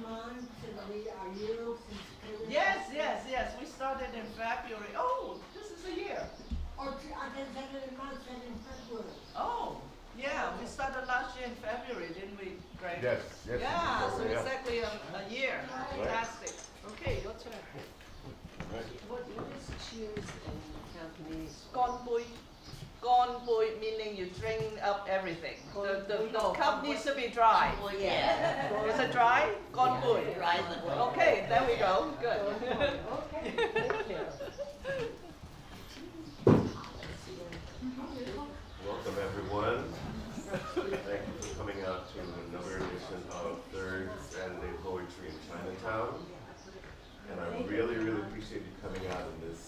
month, and we are you since February? Yes. We started in February. Oh, this is a year. Or I didn't say it in month, said in February. Oh, yeah. We started last year in February, didn't we, Greg? Yes. Yeah, so yeah. exactly a year. Right. Fantastic. Okay, your turn. What is cheers in Cantonese? Gonbui. Gonbui meaning you drink up everything. The cup needs to be dry. Yeah. Is it dry? Gonbui. Dry liquid. Okay, there we go. Good. Okay, thank you. Welcome, everyone. Thank you for coming out to another edition of Third Saturday Poetry in Chinatown. And I really appreciate you coming out in this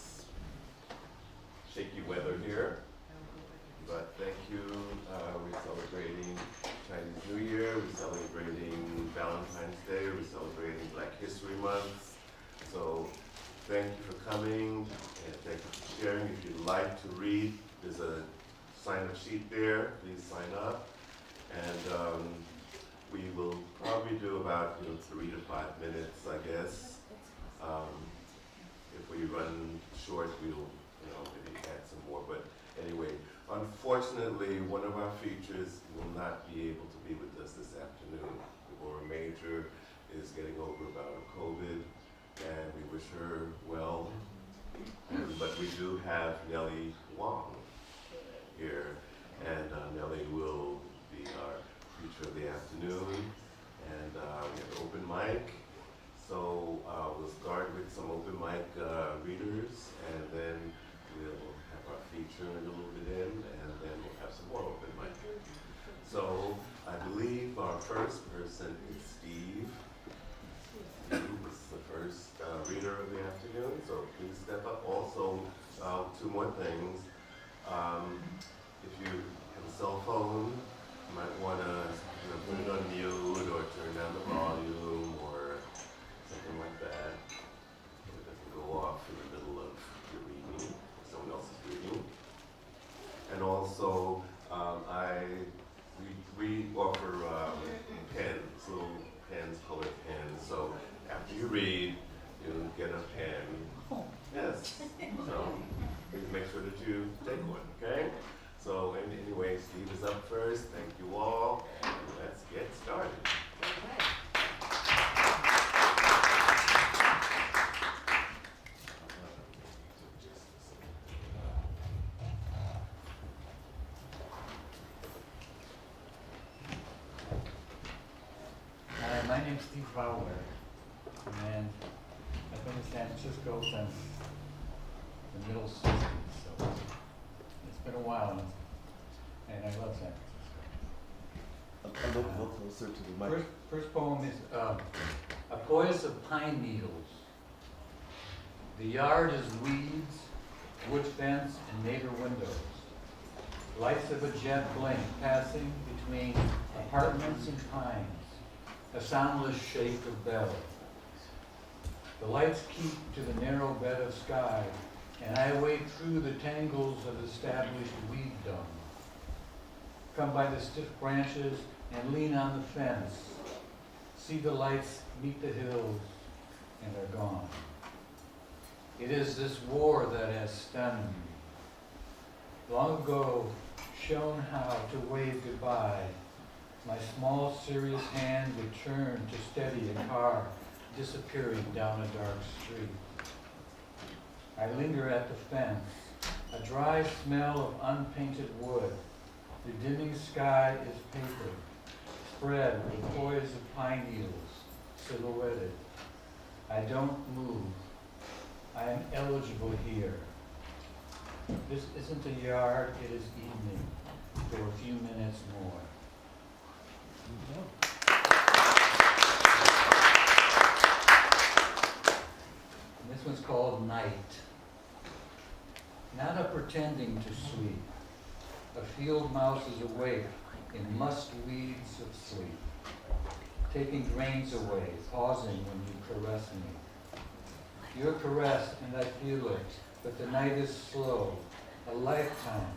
shaky weather here. But thank you. We're celebrating Chinese New Year. We're celebrating Valentine's Day. We're celebrating Black History Month. So thank you for coming, and thank you for sharing. If you'd like to read, there's a sign-up sheet there. Please sign up. And we will probably do about 3 to 5 minutes, I guess. If we run short, we'll maybe add some more. But anyway, unfortunately, one of our features will not be able to be with us this afternoon. Devorah Major is getting over about COVID, and we wish her well. But we do have Nellie Wong here, and Nellie will be our feature of the afternoon. And we have an open mic, so we'll start with some open mic readers, and then we'll have our feature a little bit in, and then we'll have some more open mic. So I believe our first person is Steve. Steve is the first reader of the afternoon, so please step up. Also, 2 more things. If you have a cell phone, you might want to put it on mute or turn down the volume or something like that, so it doesn't go off in the middle of your reading, or someone else is reading. And also, we offer pens, little pens, colored pens. So after you read, you get a pen. Yes. So please make sure that you take one, okay? So anyway, Steve is up first. Thank you all. And let's get started. Hi, my name's Steve Fowler, and I've been in San Francisco since the middle 60s, so it's been a while, and I love San Francisco. A little closer to the mic. First poem is A Poise of Pine Needles. The yard is weeds, wood fence, and neighbor windows. Lights of a jet blink passing between apartments and pines. A soundless shake of bell. The lights keep to the narrow bed of sky, and I wade through the tangles of established weeddom. Come by the stiff branches and lean on the fence. See the lights meet the hills, and are gone. It is this war that has stunned me. Long ago, shown how to wave goodbye. My small, serious hand would turn to steady a car disappearing down a dark street. I linger at the fence, a dry smell of unpainted wood. The dimming sky is paper, spread with poise of pine needles, silhouetted. I don't move. I am eligible here. This isn't a yard, it is evening, for a few minutes more. And this one's called Night. Not a pretending to sleep. A field mouse is awake in musk weeds of sleep, taking grains away, pausing when you caress me. You're caressed and I feel it, but the night is slow, a lifetime.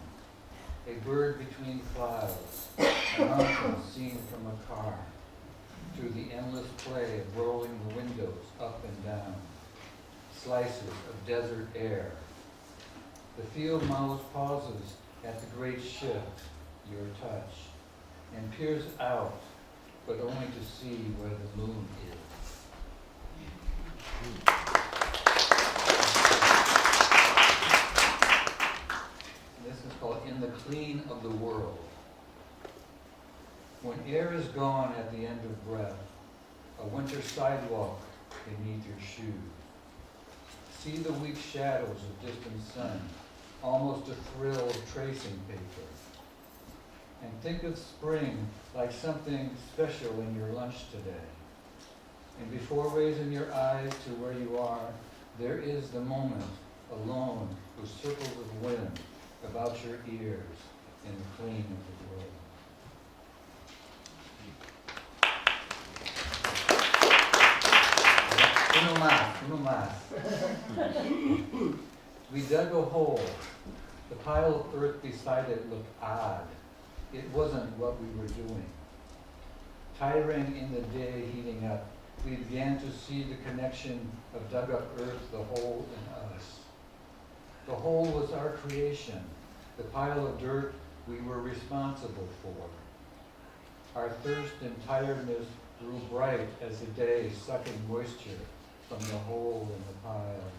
A bird between clouds, a mountain seen from a car. through the endless play of rolling the windows up and down, slices of desert air. The field mouse pauses at the great shift, your touch, and peers out, but only to see where the moon is. This is called In the Clean of the World. When air is gone at the end of breath, a winter sidewalk beneath your shoes. See the weak shadows of distant sun, almost a thrill of tracing paper. And think of spring like something special in your lunch today. And before raising your eyes to where you are, there is the moment, alone, with circles of wind about your ears in the clean of the world. Uno más. We dug a hole. The pile of earth beside it looked odd. It wasn't what we were doing. Tiring in the day heating up, we began to see the connection of dug up earth, the hole in us. The hole was our creation, the pile of dirt we were responsible for. Our thirst and tiredness grew bright as the day sucking moisture from the hole in the pile.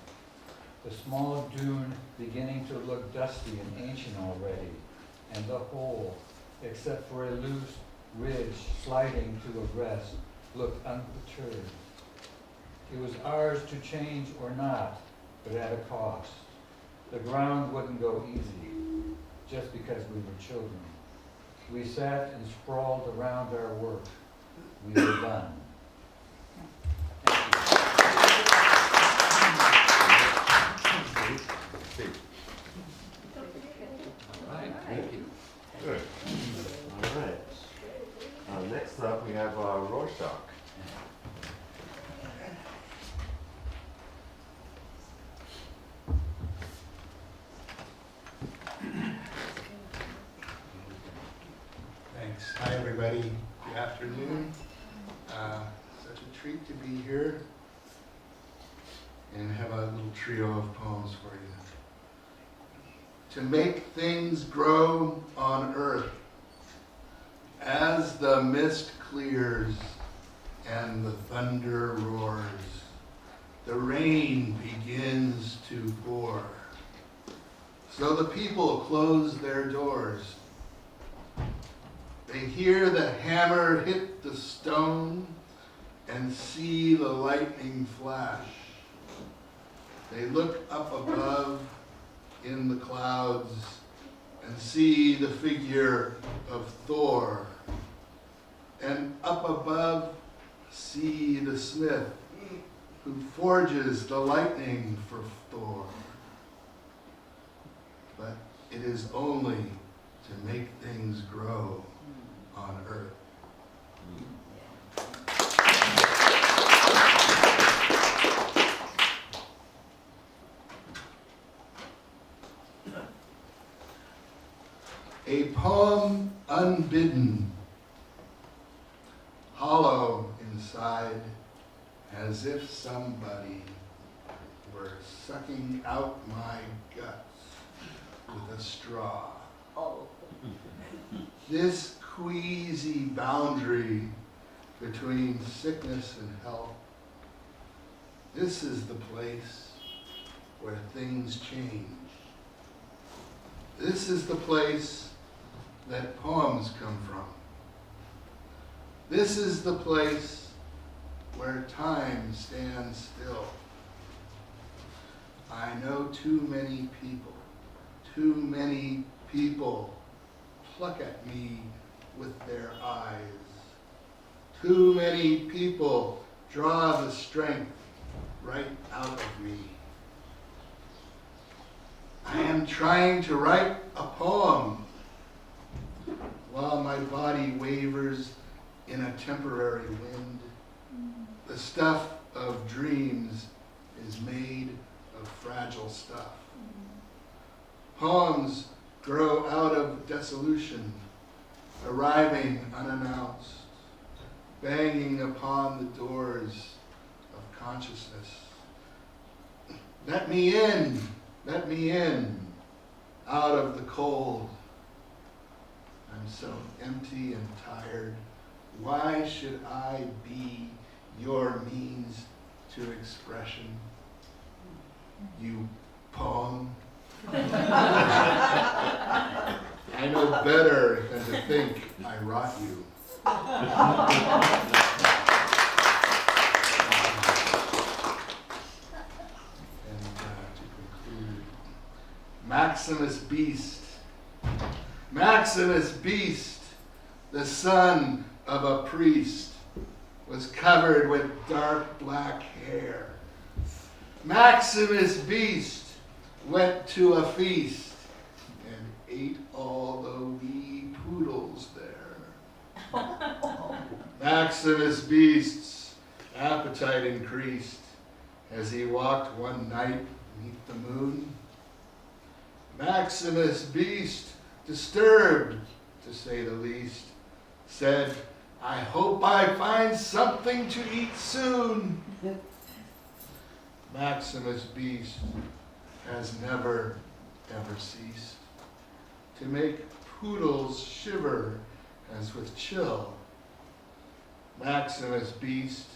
The small dune beginning to look dusty and ancient already, and the hole, except for a loose ridge sliding to a rest, looked unperturbed. It was ours to change or not, but at a cost. The ground wouldn't go easy, just because we were children. We sat and sprawled around our work. We were done. Thank you. Good. All right. Next up, we have Rorschach. Thanks. Hi, everybody. Good afternoon. Such a treat to be here and have a little trio of poems for you. To make things grow on earth as the mist clears and the thunder roars, the rain begins to pour. So the people close their doors. They hear the hammer hit the stone and see the lightning flash. They look up above in the clouds and see the figure of Thor. And up above see the smith who forges the lightning for Thor. But it is only to make things grow on earth. A poem unbidden, hollow inside, as if somebody were sucking out my guts with a straw. This queasy boundary between sickness and health, this is the place where things change. This is the place that poems come from. This is the place where time stands still. I know too many people pluck at me with their eyes. Too many people draw the strength right out of me. I am trying to write a poem while my body wavers in a temporary wind. The stuff of dreams is made of fragile stuff. Poems grow out of dissolution, arriving unannounced. banging upon the doors of consciousness. Let me in, out of the cold. I'm so empty and tired. Why should I be your means to expression? You poem. I know better than to think I wrought you. And to conclude, Maximus Beast, the son of a priest, was covered with dark black hair. Maximus Beast went to a feast and ate all the wee poodles there. Maximus Beast's appetite increased as he walked one night beneath the moon. Maximus Beast, disturbed to say the least, said, I hope I find something to eat soon. Maximus Beast has never, ever ceased to make poodles shiver as with chill. Maximus Beast,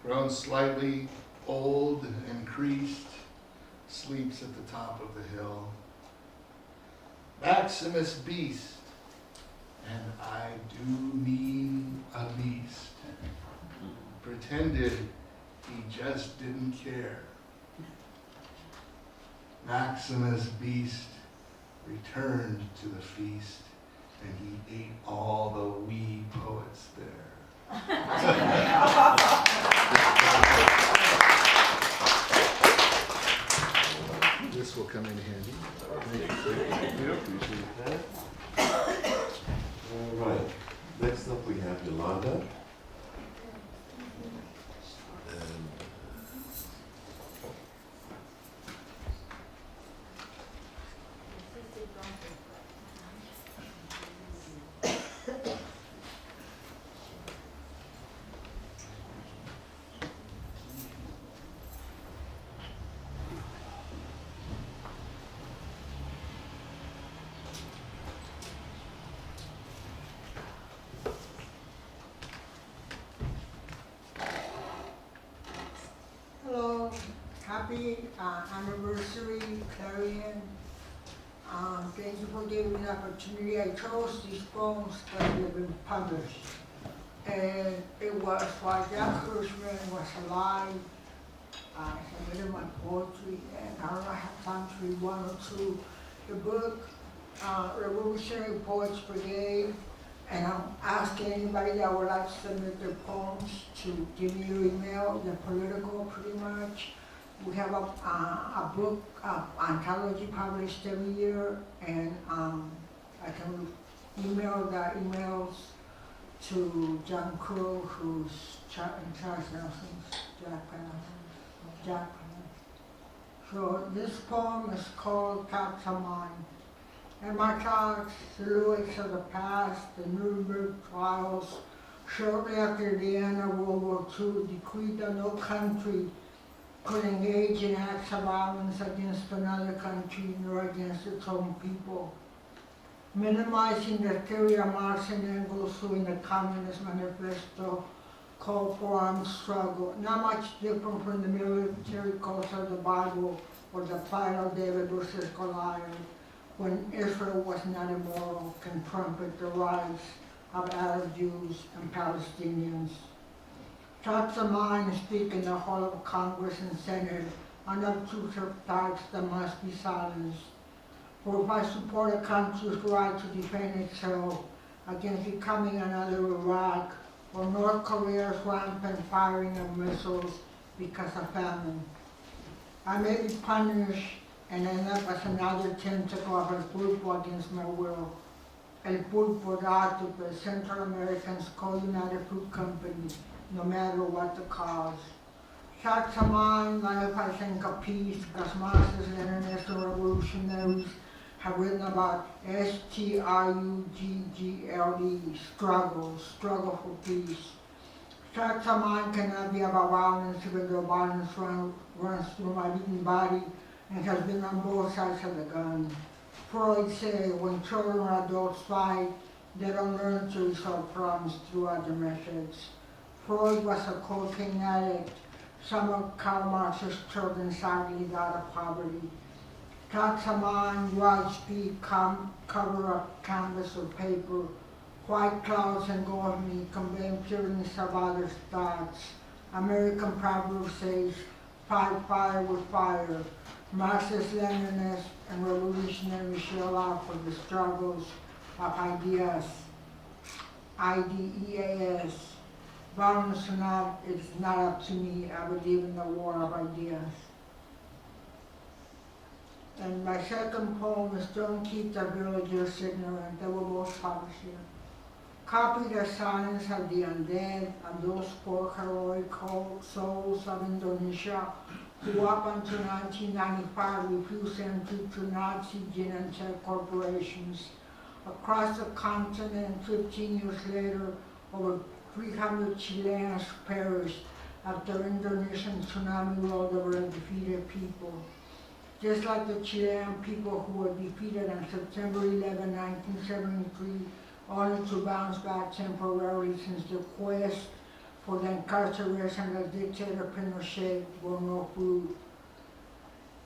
grown slightly old and creased, sleeps at the top of the hill. Maximus Beast, and I do mean a beast, pretended he just didn't care. Maximus Beast returned to the feast, and he ate all the wee poets there. This will come in handy. Thank you, appreciate that. All right, next up we have Yolanda. Hello, happy anniversary, Clarion. Thank you for giving me the opportunity. I chose these poems that have been published. And it was while Jack Hirschman was alive. I submitted my poetry, and I don't have time to read one or two. The book, Revolutionary Poets Brigade, and I'm asking anybody that would like to submit their poems to give me your email, the political pretty much. We have a book, anthology published every year, and I can email the emails to John Crow, who's in Charles Nelson's Jack. So this poem is called Thoughts of Mine. And my thoughts, silhouettes of the past, the Nuremberg trials, shortly after the end of World War II, decreed that no country could engage in acts of violence against another country nor against its own people. Minimizing the theory of Marx and Engels, who in the Communist Manifesto called for armed struggle, not much different from the military codes of the Bible or the fight of David versus Goliath, when Israel was not immoral, can trumpet the rise of Arab Jews and Palestinians. Thoughts of mine speak in the hall of Congress and Senate on obtrusive thoughts that must be silenced. For if I support a country's right to defend itself against becoming another Iraq or North Korea's rampant firing of missiles because of famine, I may be punished and end up as another tentacle of El Pulpo against my will. El Pulpo, the octopus, Central American's co-United Fruit Company, no matter what the cause. Thoughts of mine, life I think of peace, because Marxist Leninist revolutionaries have written about struggle for peace. Tracks of mine cannot be about violence, even though violence runs through my beaten body and has been on both sides of the gun. Freud said when children or adults fight, they don't learn to resolve problems through other methods. Freud was a cocaine addict. Some of Karl Marx's children sadly died of poverty. Tracks of mine, wide speed, cover up canvas or paper. White clouds engulf me, conveying pureness of others' thoughts. American proverb says, fight fire with fire. Marxist-Leninist and revolutionary shell out for the struggles of ideas. IDEAS. Violence or not, it's not up to me. I believe in the war of ideas. And my second poem is Don't Keep the Villagers Ignorant. They were both published here. Copy the silence of the undead and those poor heroic souls of Indonesia who up until 1995 refused entry to Nazi Genentech corporations. Across the continent, 15 years later, over 300 Chileans perished after Indonesian tsunami rolled over a defeated people. Just like the Chilean people who were defeated on September 11, 1973, only to bounce back temporarily since the quest for the incarceration of dictator Pinochet bore no fruit.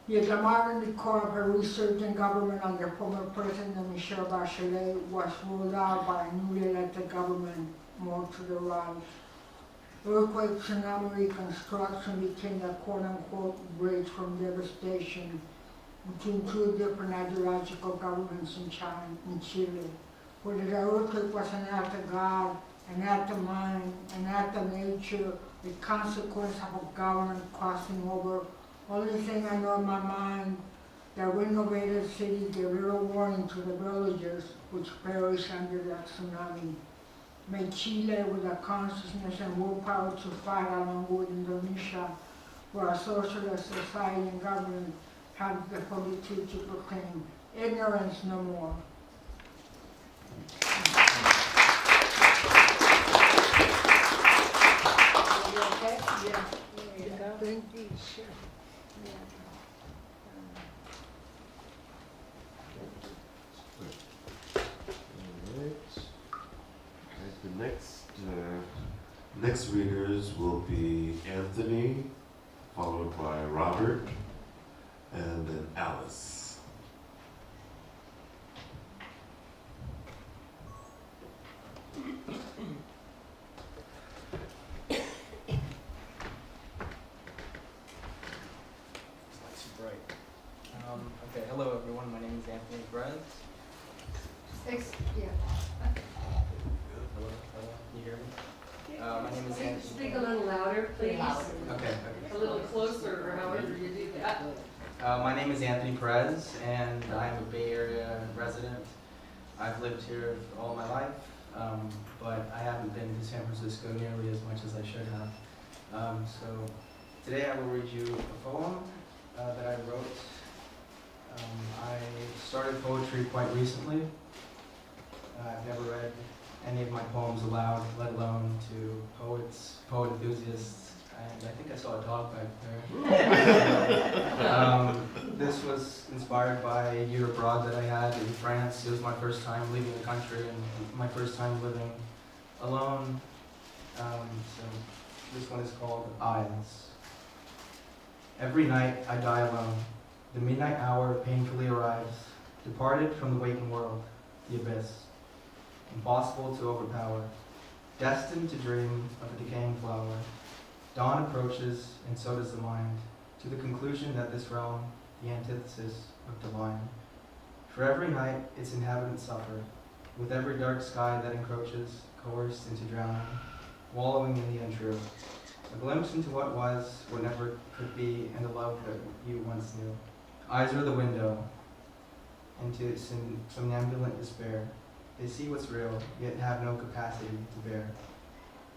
Yet the modern decor of a resurgent government under former President Michelle Bachelet was ruled out by a newly elected government more to the right. Earthquake, tsunami reconstruction became the quote-unquote bridge from devastation between two different ideological governments in Chile. Whether the earthquake was an act of God, an act of mind, an act of nature, the consequence of a government crossing over. Only thing I know in my mind, the renovated city gave little warning to the villagers which perished under that tsunami. May Chile, with the consciousness and willpower to fight along with Indonesia, where a socialist society and government have the fortitude to proclaim ignorance no more. Yeah. There you go. Thank you. Sure. Alright, the next readers will be Anthony, followed by Robert, and then Alice. Okay, hello everyone. My name is Anthony Perez. Yeah. Hello, can you hear me? My name is Anthony. Speak a little louder, please. Okay. A little closer, or however you do that. My name is Anthony Perez, and I'm a Bay Area resident. I've lived here all my life, but I haven't been to San Francisco nearly as much as I should have. So today I will read you a poem that I wrote. I started poetry quite recently. I've never read any of my poems aloud, let alone to poet enthusiasts, and I think I saw a dog back there. This was inspired by a year abroad that I had in France. It was my first time leaving the country and my first time living alone. So this one is called Eyes. Every night I die alone. The midnight hour painfully arrives, departed from the waking world, the abyss, impossible to overpower, destined to dream of a decaying flower. Dawn approaches, and so does the mind, to the conclusion that this realm, the antithesis of divine. For every night its inhabitants suffer, with every dark sky that encroaches, coerced into drowning, wallowing in the untrue. A glimpse into what was, what never could be, and a love that you once knew. Eyes are the window into somnambulant despair. They see what's real, yet have no capacity to bear.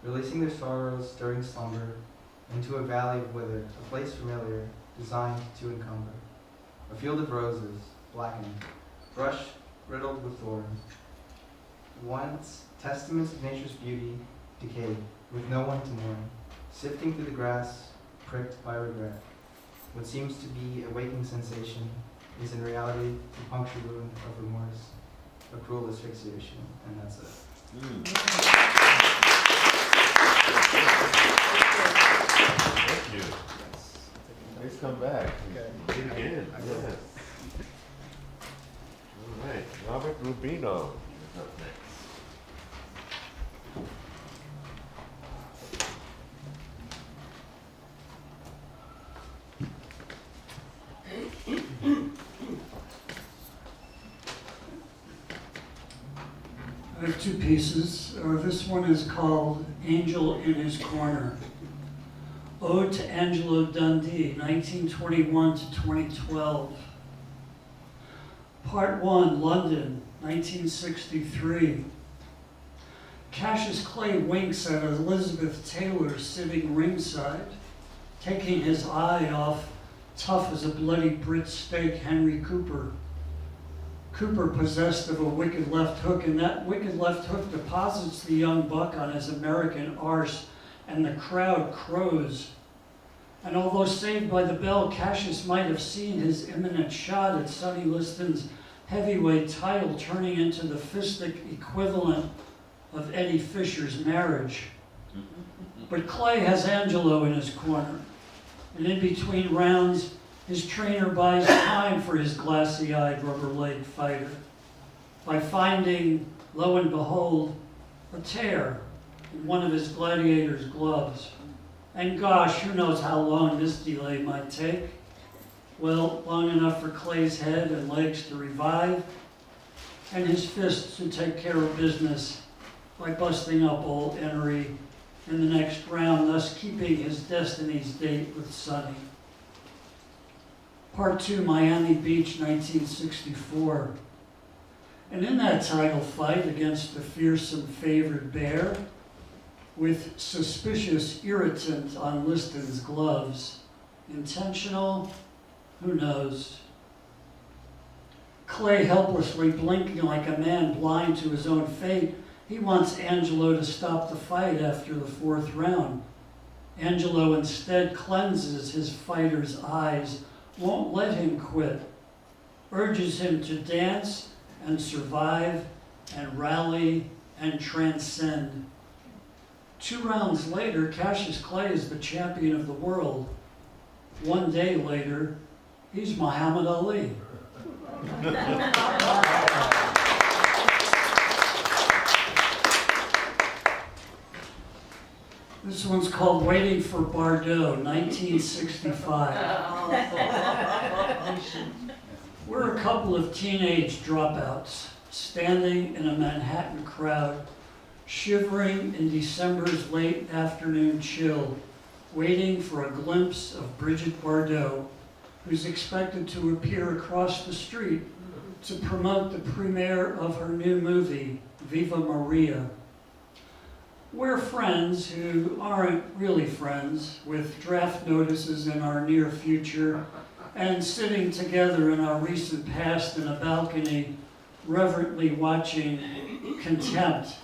Releasing their sorrows during slumber into a valley of wither, a place familiar, designed to encumber. A field of roses, blackened, brush riddled with thorns. Once testaments of nature's beauty, decayed, with no one to mourn, sifting through the grass, pricked by regret. What seems to be a waking sensation is in reality the punctured wound of remorse, a cruel asphyxiation, and that's it. Thank you. Please come back. Read again. Yes. All right, Robert Rubino is up next. I have two pieces. This one is called Angel in His Corner. Ode to Angelo Dundee, 1921 to 2012. Part 1, London, 1963. Cassius Clay winks at Elizabeth Taylor sitting ringside, taking his eye off tough as a bloody Brit steak Henry Cooper. Cooper possessed of a wicked left hook, and that wicked left hook deposits the young buck on his American arse, and the crowd crows. And although saved by the bell, Cassius might have seen his imminent shot at Sonny Liston's heavyweight title turning into the fistic equivalent of Eddie Fisher's marriage. But Clay has Angelo in his corner, and in between rounds, his trainer buys time for his glassy-eyed, rubber-legged fighter by finding, lo and behold, a tear in one of his gladiator's gloves. And gosh, who knows how long this delay might take? Well, long enough for Clay's head and legs to revive, and his fists to take care of business by busting up old Enery in the next round, thus keeping his destiny's date with Sonny. Part 2, Miami Beach, 1964. And in that title fight against the fearsome favored bear, with suspicious irritant on Liston's gloves, intentional, who knows? Clay helplessly blinking like a man blind to his own fate, he wants Angelo to stop the fight after the 4th round. Angelo instead cleanses his fighter's eyes, won't let him quit, urges him to dance and survive and rally and transcend. 2 rounds later, Cassius Clay is the champion of the world. 1 day later, he's Muhammad Ali. This one's called Waiting for Bardot, 1965. We're a couple of teenage dropouts standing in a Manhattan crowd, shivering in December's late afternoon chill, waiting for a glimpse of Brigitte Bardot, who's expected to appear across the street to promote the premiere of her new movie, Viva Maria. We're friends who aren't really friends, with draft notices in our near future, and sitting together in our recent past in a balcony, reverently watching Contempt,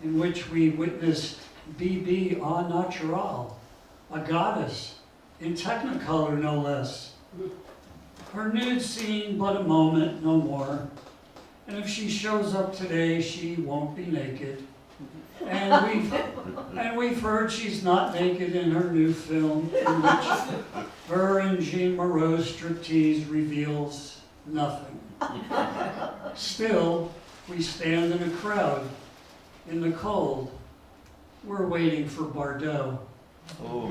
in which we witnessed BB au naturel, a goddess, in Technicolor no less. Her nude scene but a moment, no more. And if she shows up today, she won't be naked. And we've heard she's not naked in her new film, in which her and Jean Moreau's striptease reveals nothing. Still, we stand in a crowd, in the cold. We're waiting for Bardot. Oh.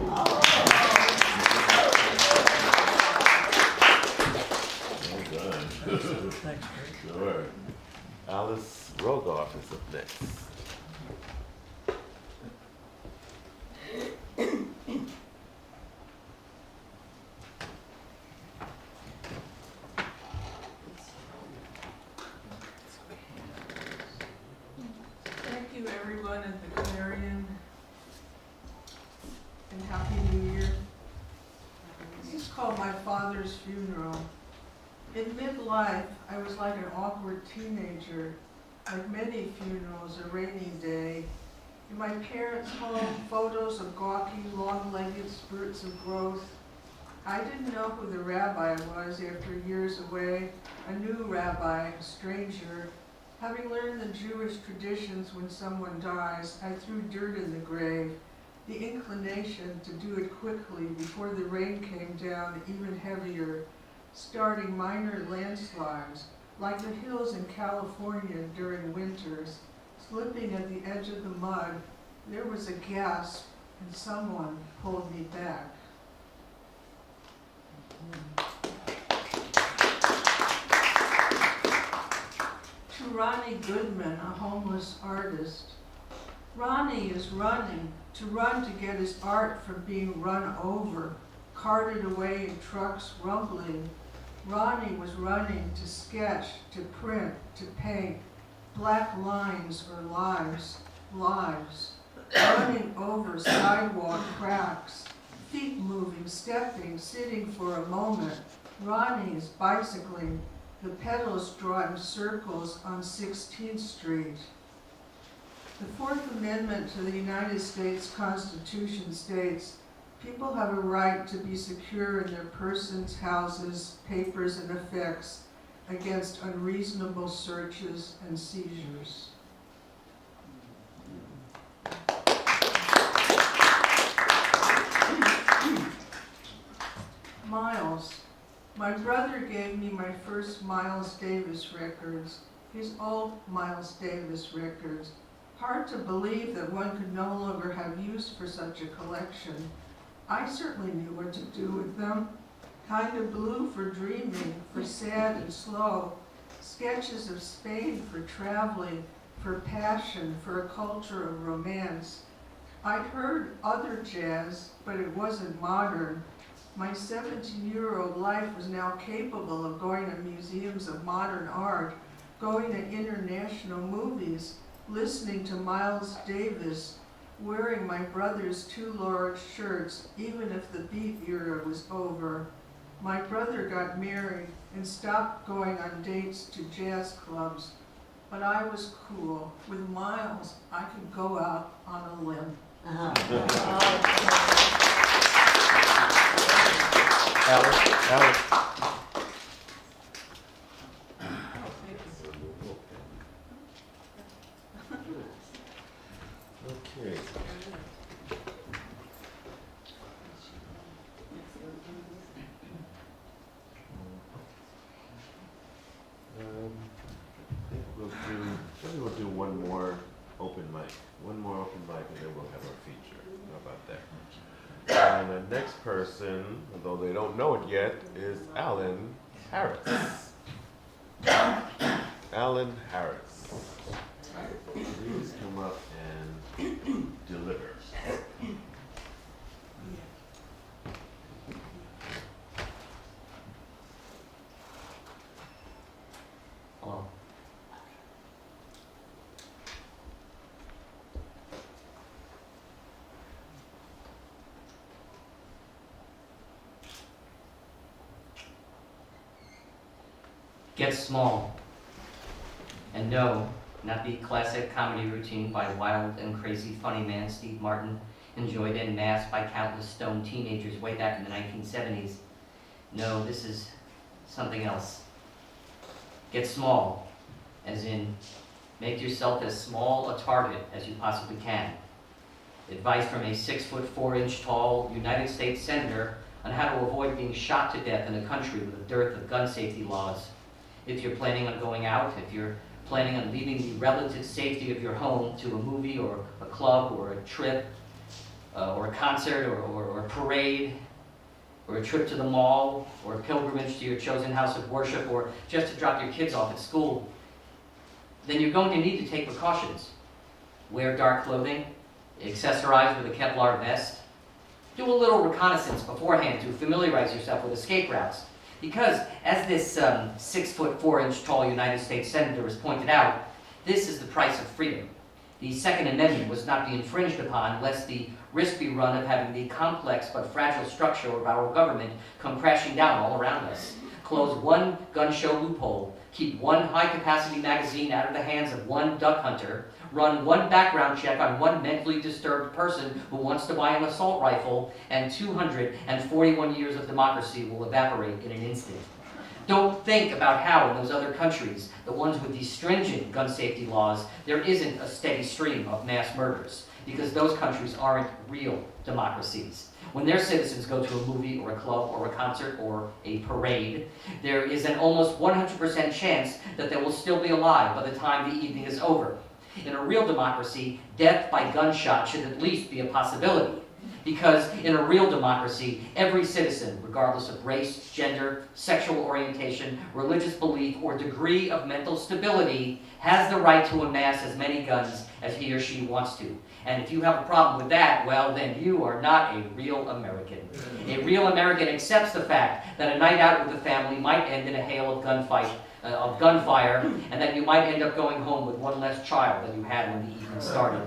Well done. Thanks, Sure. Alice Rogoff is up next. Thank you, everyone at the Clarion, and Happy New Year. This is called My Father's Funeral. In midlife, I was like an awkward teenager. Like many funerals, a rainy day, In my parents' home, photos of gawky, long-legged spurts of growth. I didn't know who the rabbi was after years away, a new rabbi, a stranger. Having learned the Jewish traditions when someone dies, I threw dirt in the grave, the inclination to do it quickly before the rain came down even heavier, starting minor landslides, like the hills in California during winters. Slipping at the edge of the mud, there was a gasp, and someone pulled me back. To Ronnie Goodman, a homeless artist. Ronnie is running, to run to get his art from being run over, carted away in trucks rumbling. Ronnie was running to sketch, to print, to paint, black lines or lives, running over sidewalk cracks, feet moving, stepping, sitting for a moment. Ronnie is bicycling, the pedals drawing circles on 16th Street. The Fourth Amendment to the United States Constitution states, people have a right to be secure in their persons, houses, papers, and effects against unreasonable searches and seizures. Miles. My brother gave me my first Miles Davis records, his old Miles Davis records. Hard to believe that one could no longer have use for such a collection. I certainly knew what to do with them. Kind of blue for dreaming, for sad and slow. Sketches of Spain for traveling, for passion, for a culture of romance. I'd heard other jazz, but it wasn't modern. My 17-year-old life was now capable of going to museums of modern art, going to international movies, listening to Miles Davis, wearing my brother's two large shirts, even if the beat era was over. My brother got married and stopped going on dates to jazz clubs, but I was cool. With Miles, I could go out on a limb. Alice. Okay. Maybe we'll do one more open mic. One more open mic and then we'll have our feature. How about that? And the next person, although they don't know it yet, is Alan Harris. Alan Harris. Please come up and deliver. Hello. Get small. And no, not the classic comedy routine by wild and crazy funny man Steve Martin, enjoyed en masse by countless stoned teenagers way back in the 1970s. No, this is something else. Get small, as in make yourself as small a target as you possibly can. Advice from a 6'4" tall United States Senator on how to avoid being shot to death in a country with a dearth of gun safety laws. If you're planning on going out, if you're planning on leaving the relative safety of your home to a movie or a club or a trip or a concert or a parade or a trip to the mall or a pilgrimage to your chosen house of worship or just to drop your kids off at school, then you're going to need to take precautions. Wear dark clothing, accessorize with a Kevlar vest, do a little reconnaissance beforehand to familiarize yourself with escape routes. Because, as this 6'4" tall United States Senator has pointed out, this is the price of freedom. The Second Amendment was not be infringed upon lest the risk be run of having the complex but fragile structure of our government come crashing down all around us. Close one gun show loophole, keep one high-capacity magazine out of the hands of one duck hunter, run one background check on one mentally disturbed person who wants to buy an assault rifle, and 241 years of democracy will evaporate in an instant. Don't think about how in those other countries, the ones with these stringent gun safety laws, there isn't a steady stream of mass murders, because those countries aren't real democracies. When their citizens go to a movie or a club or a concert or a parade, there is an almost 100% chance that they will still be alive by the time the evening is over. In a real democracy, death by gunshot should at least be a possibility. Because in a real democracy, every citizen, regardless of race, gender, sexual orientation, religious belief, or degree of mental stability, has the right to amass as many guns as he or she wants to. And if you have a problem with that, well, then you are not a real American. A real American accepts the fact that a night out with the family might end in a hail of gunfire, and that you might end up going home with one less child than you had when the evening started.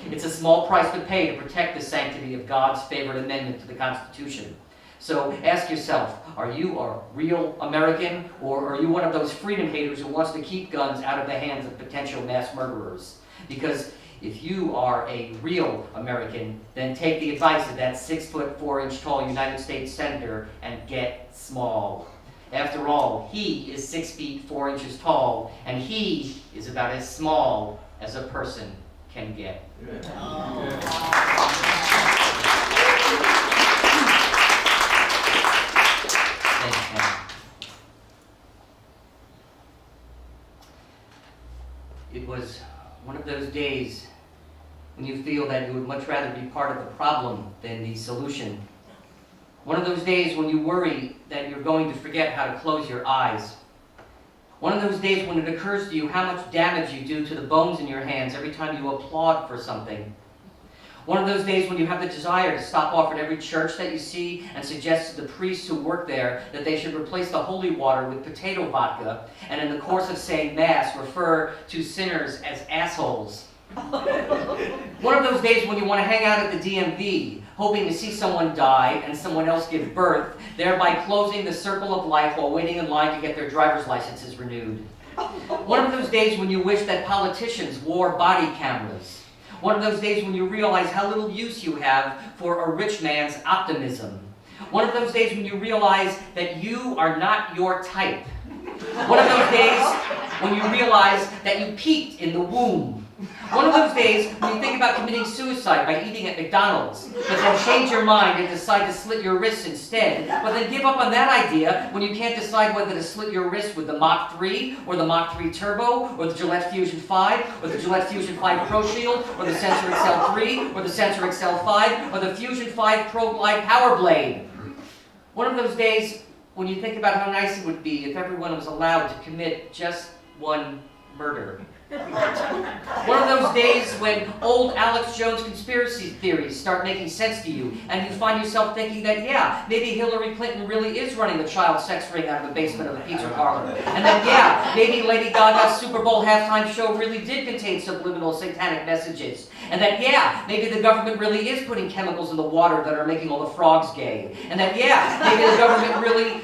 It's a small price to pay to protect the sanctity of God's favorite amendment to the Constitution. So ask yourself, are you a real American, or are you one of those freedom haters who wants to keep guns out of the hands of potential mass murderers? Because if you are a real American, then take the advice of that 6'4" tall United States Senator and get small. After all, he is 6 feet 4 inches tall, and he is about as small as a person can get. Thanks, man. It was one of those days when you feel that you would much rather be part of the problem than the solution. One of those days when you worry that you're going to forget how to close your eyes. One of those days when it occurs to you how much damage you do to the bones in your hands every time you applaud for something. One of those days when you have the desire to stop off at every church that you see and suggest to the priests who work there that they should replace the holy water with potato vodka, and in the course of saying Mass, refer to sinners as assholes. One of those days when you want to hang out at the DMV, hoping to see someone die and someone else give birth, thereby closing the circle of life while waiting in line to get their driver's licenses renewed. One of those days when you wish that politicians wore body cameras. One of those days when you realize how little use you have for a rich man's optimism. One of those days when you realize that you are not your type. One of those days when you realize that you peaked in the womb. One of those days when you think about committing suicide by eating at McDonald's, but then change your mind and decide to slit your wrists instead, but then give up on that idea when you can't decide whether to slit your wrist with the Mach 3, or the Mach 3 Turbo, or the Gillette Fusion 5, or the Gillette Fusion 5 Pro Shield, or the Sensor XL 3, or the Sensor XL 5, or the Fusion 5 Pro Glide Power Blade. One of those days when you think about how nice it would be if everyone was allowed to commit just one murder. One of those days when old Alex Jones conspiracy theories start making sense to you, and you find yourself thinking that, yeah, maybe Hillary Clinton really is running a child sex ring out of the basement of the pizza parlor. And that, yeah, maybe Lady Gaga's Super Bowl halftime show really did contain subliminal satanic messages. And that, yeah, maybe the government really is putting chemicals in the water that are making all the frogs gay. And that, yeah, maybe the government really,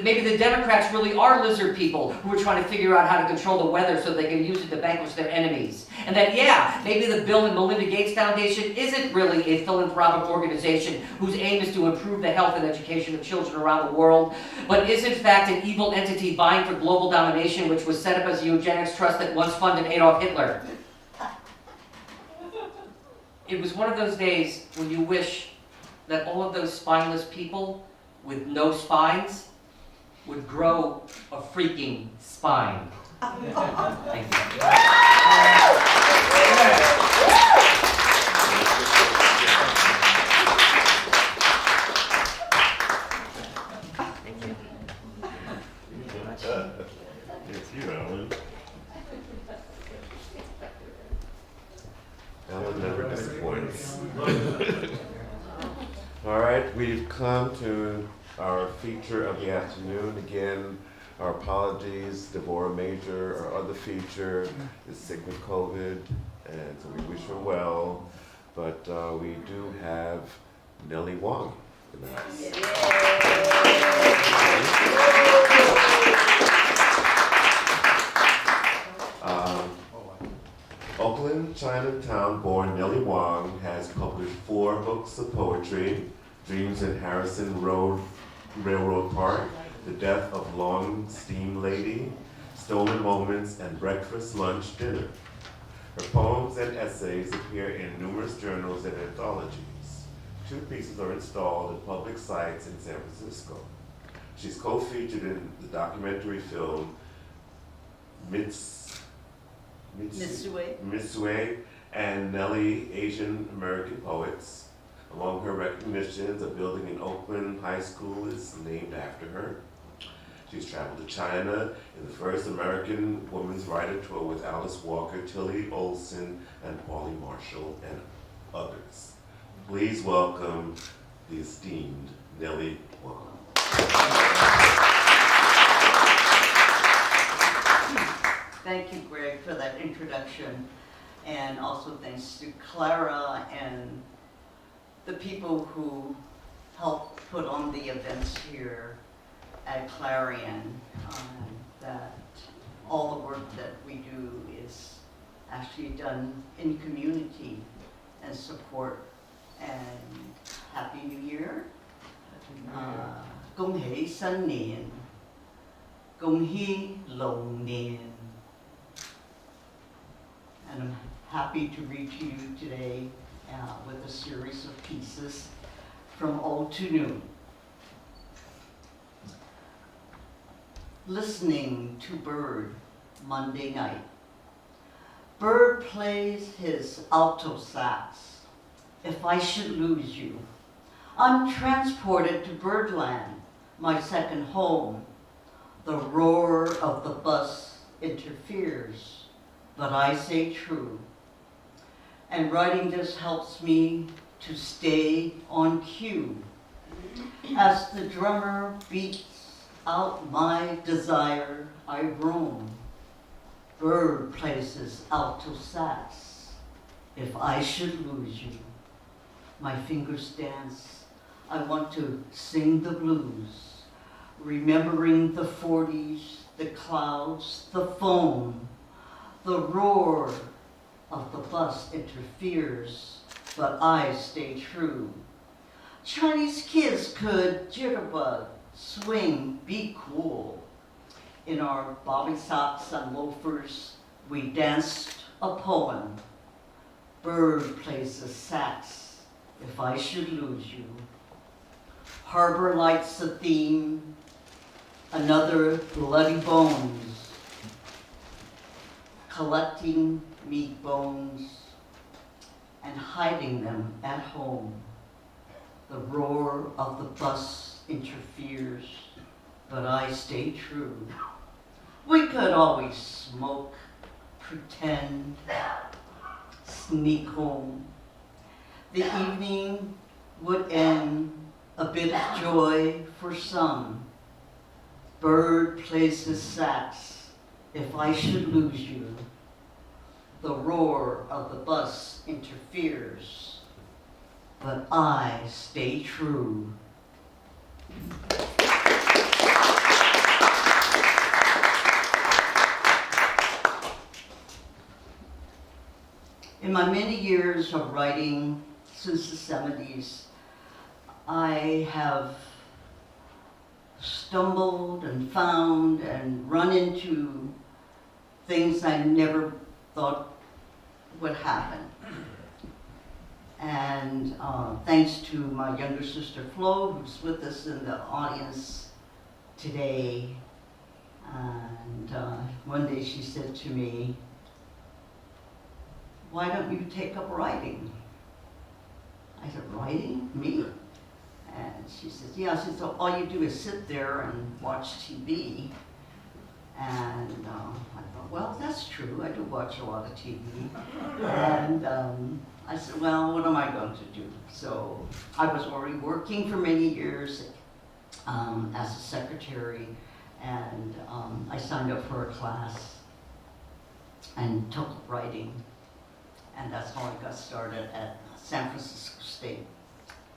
maybe the Democrats really are lizard people who are trying to figure out how to control the weather so they can use it to vanquish their enemies. And that, yeah, maybe the Bill and Melinda Gates Foundation isn't really a philanthropic organization whose aim is to improve the health and education of children around the world, but is in fact an evil entity vying for global domination, which was set up as a eugenics trust that once funded Adolf Hitler. It was one of those days when you wish that all of those spineless people with no spines would grow a freaking spine. Thank you. It's you, Alan. Alan never disappoints. All right, we've come to our feature of the afternoon. Again, our apologies, Devorah Major, our other feature, is sick with COVID, and so we wish her well. But we do have Nellie Wong in the house. Oakland Chinatown born Nellie Wong has published 4 books of poetry: Dreams in Harrison Road, Railroad Park, The Death of Long Steam Lady, Stolen Moments, and Breakfast, Lunch, Dinner. Her poems and essays appear in numerous journals and anthologies. 2 pieces are installed at public sites in San Francisco. She's co-featured in the documentary film Mitsue and Nellie, Asian American Poets. Among her recognitions, a building in Oakland High School is named after her. She's traveled to China in the first American women's writer tour with Alice Walker, Tilly Olsen, and Paulie Marshall, and others. Please welcome the esteemed Nellie Wong. Thank you, Greg, for that introduction. And also thanks to Clara and the people who helped put on the events here at Clarion, that all the work that we do is actually done in community and support. And Happy New Year.恭喜新年, 恭喜龍年. And I'm happy to read to you today with a series of pieces from old to new. Listening to Bird, Monday night. Bird plays his alto sax. If I should lose you, I'm transported to Birdland, my second home. The roar of the bus interferes, but I say true. And writing this helps me to stay on cue. As the drummer beats out my desire, I roam. Bird plays his alto sax. If I should lose you, my fingers dance. I want to sing the blues, remembering the 40s, the clouds, the foam. The roar of the bus interferes, but I stay true. Chinese kids could jitterbug, swing, be cool. In our bobby socks and loafers, we danced a poem. Bird plays the sax, if I should lose you. Harbor lights a theme, another bloody bones. Collecting meat bones and hiding them at home. The roar of the bus interferes, but I stay true. We could always smoke, pretend, sneak home. The evening would end, a bit of joy for some. Bird plays his sax, if I should lose you. The roar of the bus interferes, but I stay true. In my many years of writing since the 70s, I have stumbled and found and run into things I never thought would happen. And thanks to my younger sister Flo, who's with us in the audience today. And one day she said to me, "Why don't you take up writing?" I said, "Writing? Me?" And she says, "Yeah." She said, "All you do is sit there and watch TV." And I thought, well, that's true. I do watch a lot of TV. And I said, well, what am I going to do? So I was already working for many years as a secretary, and I signed up for a class and took up writing. And that's how I got started at San Francisco State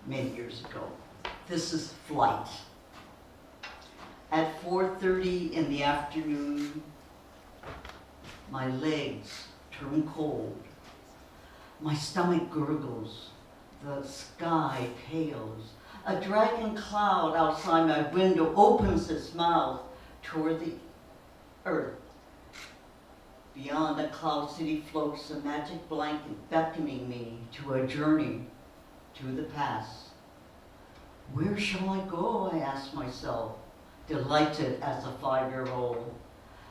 many years ago. This is Flight. At 4:30 in the afternoon, my legs turn cold. My stomach gurgles, the sky pales. A dragon cloud outside my window opens its mouth toward the earth. Beyond the cloud city floats a magic blanket beckoning me to a journey to the past. Where shall I go, I ask myself, delighted as a 5-year-old.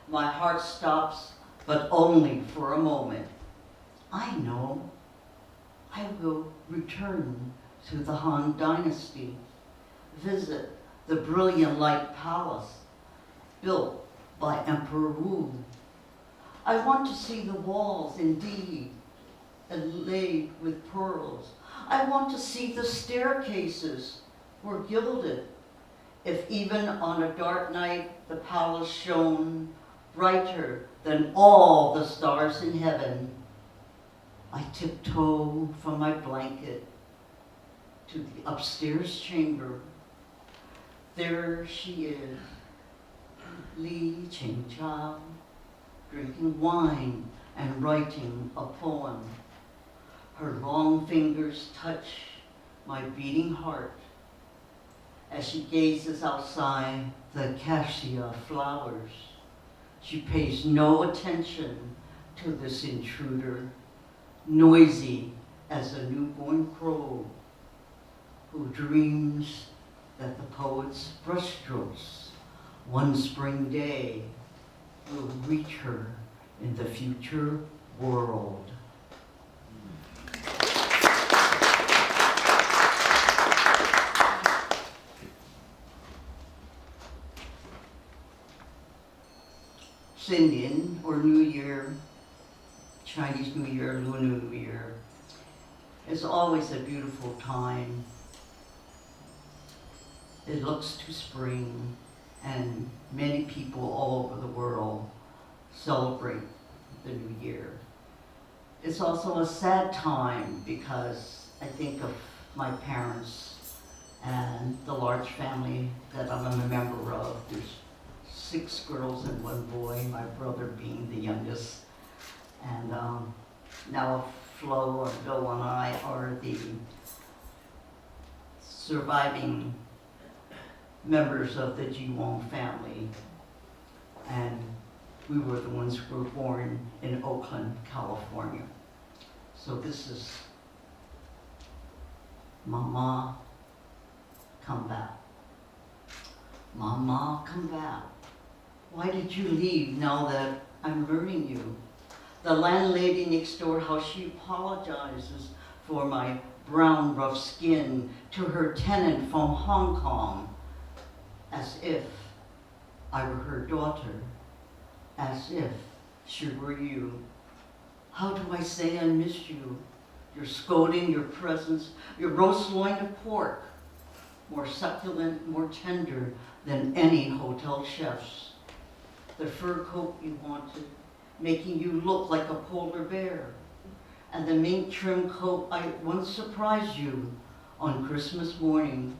My heart stops, but only for a moment. I know I will return to the Han Dynasty, visit the brilliant light palace built by Emperor Wu. I want to see the walls indeed inlaid with pearls. I want to see the staircases were gilded. If even on a dark night the palace shone brighter than all the stars in heaven, I tiptoe from my blanket to the upstairs chamber. There she is, Li Qingchao, drinking wine and writing a poem. Her long fingers touch my beating heart as she gazes outside the acacia flowers. She pays no attention to this intruder, noisy as a newborn crow who dreams that the poet's brushstrokes one spring day will reach her in the future world. Sinyan, or New Year, Chinese New Year, Lunar New Year, is always a beautiful time. It looks to spring, and many people all over the world celebrate the New Year. It's also a sad time because I think of my parents and the large family that I'm a member of. There's 6 girls and 1 boy, my brother being the youngest. And now Flo and Bill and I are the surviving members of the Jiwon family. And we were the ones who were born in Oakland, California. So this is Mama, come back. Mama, come back. Why did you leave now that I'm learning you? The landlady next door, how she apologizes for my brown, rough skin to her tenant from Hong Kong, as if I were her daughter, as if she were you. How do I say I miss you? Your scolding, your presence, your roast loin of pork, more succulent, more tender than any hotel chef's. The fur coat you wanted, making you look like a polar bear. And the mink trim coat I once surprised you on Christmas morning.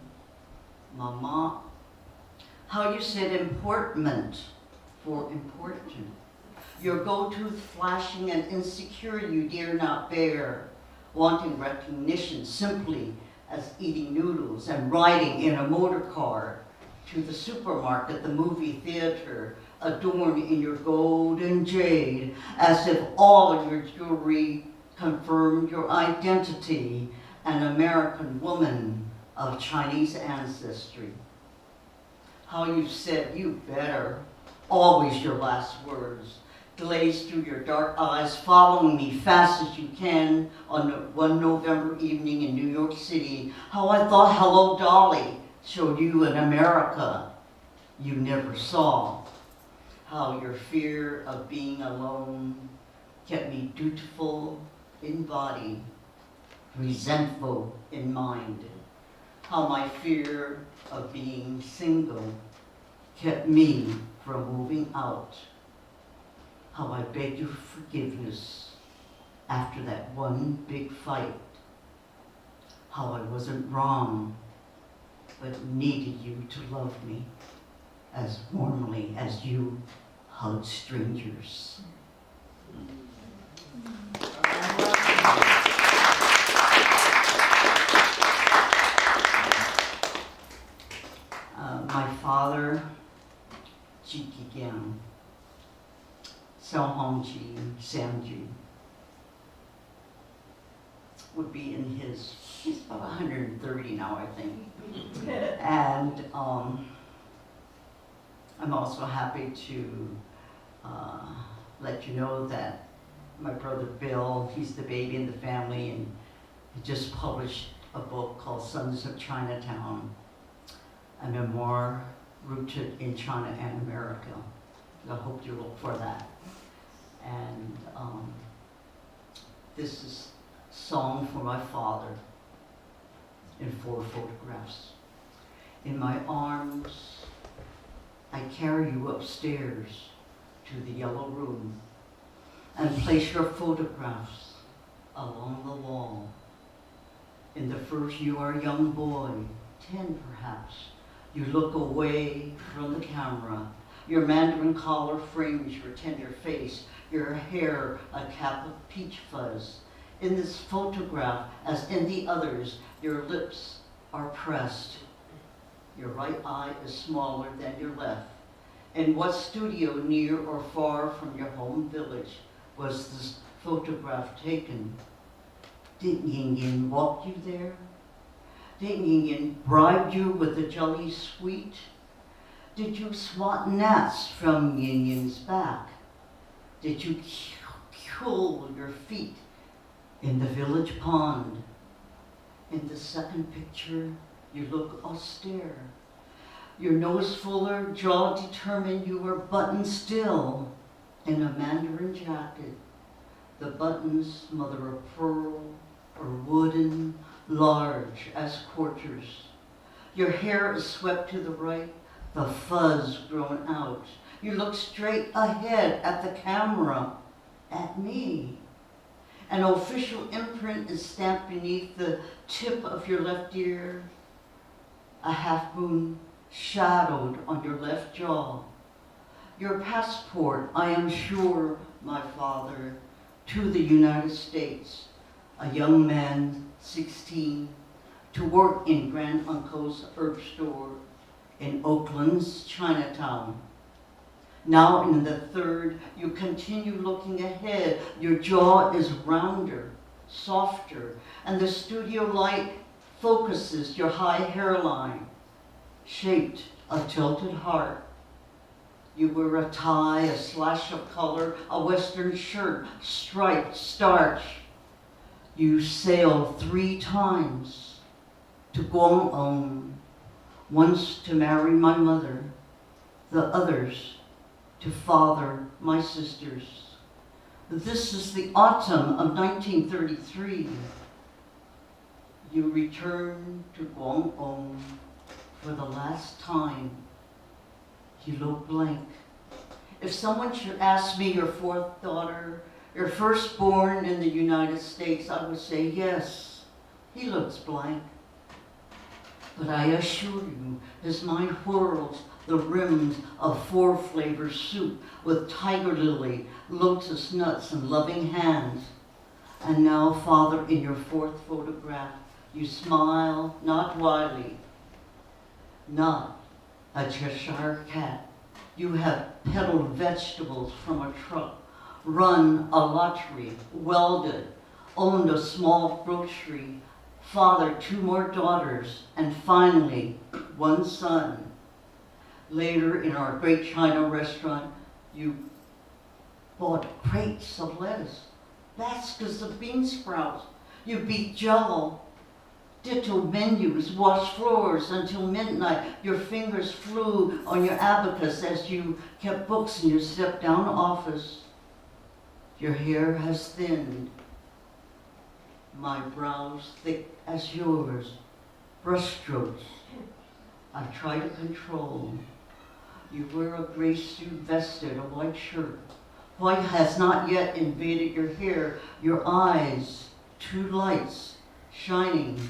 Mama, how you said importment for important. Your go-to flashing and insecure you dare not bear, wanting recognition simply as eating noodles and riding in a motor car to the supermarket, the movie theater, adorned in your gold and jade, as if all of your jewelry confirmed your identity, an American woman of Chinese ancestry. How you said, you better, always your last words, glazed through your dark eyes, following me fast as you can on one November evening in New York City. How I thought Hello Dolly showed you an America you never saw. How your fear of being alone kept me dutiful in body, resentful in mind. How my fear of being single kept me from moving out. How I begged your forgiveness after that one big fight. How I wasn't wrong, but needed you to love me as warmly as you hug strangers. my father, Jikigam, Selhongji, Samji, would be in his, he's about 130 now, I think. And I'm also happy to let you know that my brother Bill, he's the baby in the family, and he just published a book called Sons of Chinatown, a memoir rooted in China and America. I hope you look for that. And this is a song for my father in 4 photographs. In my arms, I carry you upstairs to the yellow room and place your photographs along the wall. In the first, you are a young boy, 10 perhaps. You look away from the camera. Your mandarin collar frames your tender face, your hair a cap of peach fuzz. In this photograph, as in the others, your lips are pressed. Your right eye is smaller than your left. In what studio near or far from your home village was this photograph taken? Did Yin Yin walk you there? Did Yin Yin bribe you with a jelly sweet? Did you swat gnats from Yin Yin's back? Did you cool your feet in the village pond? In the second picture, you look austere. Your nose fuller, jaw determined, you were buttoned still in a mandarin jacket. The buttons, mother of pearl or wooden, large as quarters. Your hair is swept to the right, the fuzz grown out. You look straight ahead at the camera, at me. An official imprint is stamped beneath the tip of your left ear. A half moon shadowed on your left jaw. Your passport, I am sure, my father, to the United States. A young man, 16, to work in granduncle's herb store in Oakland's Chinatown. Now in the third, you continue looking ahead. Your jaw is rounder, softer, and the studio light focuses your high hairline, shaped a tilted heart. You wear a tie, a slash of color, a western shirt, striped, starch. You sailed 3 times to Guangdong, once to marry my mother, the others to father my sisters. This is the autumn of 1933. You return to Guangdong for the last time. You look blank. If someone should ask me, your 4th daughter, your firstborn in the United States, I would say yes, he looks blank. But I assure you, his mind whirls the rims of 4-flavor soup with tiger lily, lotus nuts, and loving hands. And now, Father, in your 4th photograph, you smile, not wildly, not a Cheshire cat. You have peddled vegetables from a truck, run a lottery, welded, owned a small grocery, fathered 2 more daughters, and finally, 1 son. Later, in our great China restaurant, you bought crates of lettuce, baskets of bean sprouts. You beat Jell-O, ditto menus, washed floors until midnight. Your fingers flew on your abacus as you kept books in your step-down office. Your hair has thinned. My brows thick as yours, brushstrokes I try to control. You wear a gray suit vested, a white shirt. White has not yet invaded your hair. Your eyes, 2 lights shining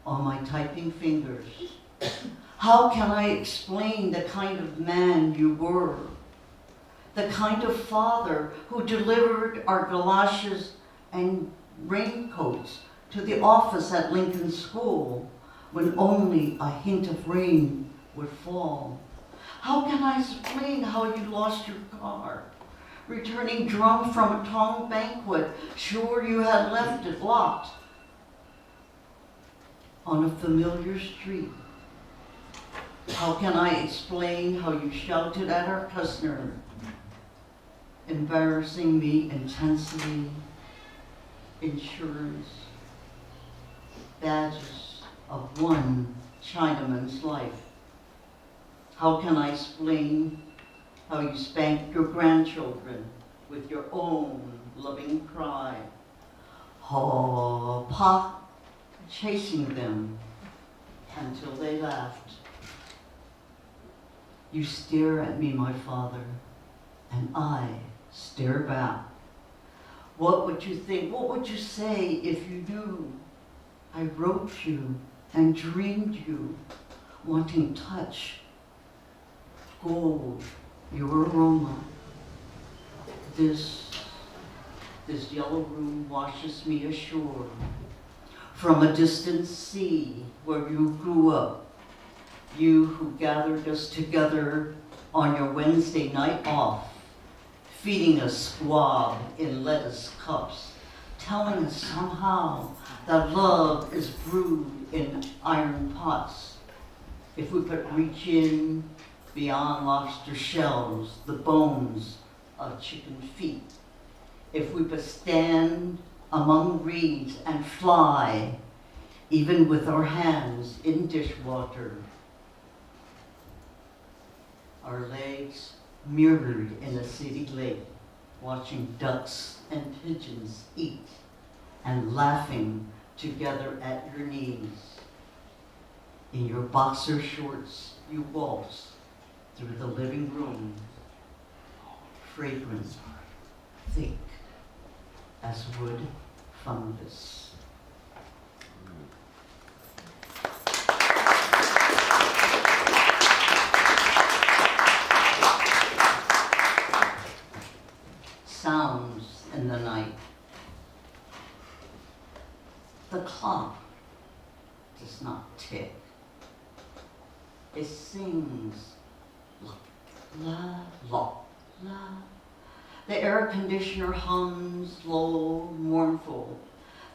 on my typing fingers. How can I explain the kind of man you were? The kind of father who delivered our galoshes and raincoats to the office at Lincoln School when only a hint of rain would fall. How can I explain how you lost your car? Returning drunk from a tongue banquet, sure you had left it locked on a familiar street. How can I explain how you shouted at our customer, embarrassing me intensely? Insurance, badges of one Chinaman's life. How can I explain how you spanked your grandchildren with your own loving cry? Ha, pa, chasing them until they laughed. You stare at me, my father, and I stare back. What would you think? What would you say if you knew I wrote you and dreamed you, wanting touch, gold, your aroma? This yellow room washes me ashore from a distant sea where you grew up, you who gathered us together on your Wednesday night off, feeding us squab in lettuce cups, telling us somehow that love is brewed in iron pots. If we could reach in beyond lobster shells, the bones of chicken feet, if we could stand among reeds and fly, even with our hands in dishwater, our legs mirrored in a city lake, watching ducks and pigeons eat and laughing together at your knees. In your boxer shorts, you waltz through the living room, fragrant, thick as wood fungus. Sounds in the night. The clock does not tick. It sings la, la, la, la. The air conditioner hums low, mournful.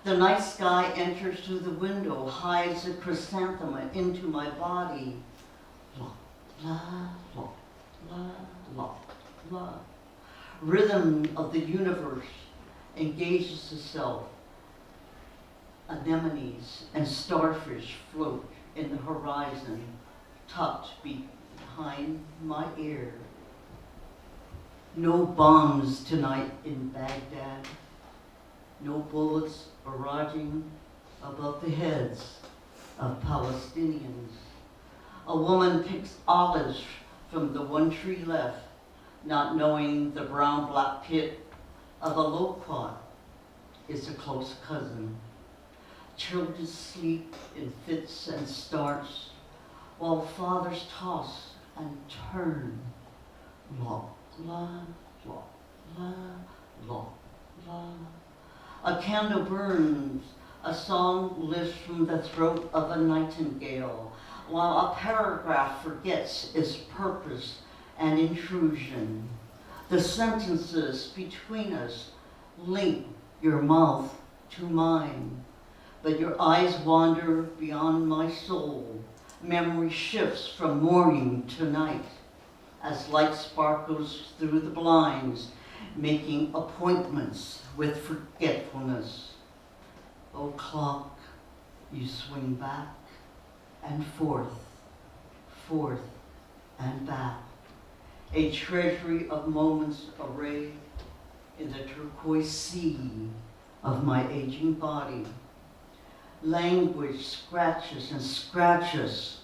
The night sky enters through the window, hides a chrysanthemum into my body. La, la, la, la, la, la. Rhythm of the universe engages itself. Anemones and starfish float in the horizon, tucked behind my ear. No bombs tonight in Baghdad. No bullets barraging above the heads of Palestinians. A woman picks olives from the one tree left, not knowing the brown-black pit of a loquat is a close cousin. Children sleep in fits and starts, while fathers toss and turn. La, la, la, la, la, la. A candle burns, a song lifts from the throat of a nightingale, while a paragraph forgets its purpose and intrusion. The sentences between us link your mouth to mine, but your eyes wander beyond my soul. Memory shifts from morning to night as light sparkles through the blinds, making appointments with forgetfulness. O clock, you swing back and forth, forth and back. A treasury of moments arrayed in the turquoise sea of my aging body. Language scratches and scratches,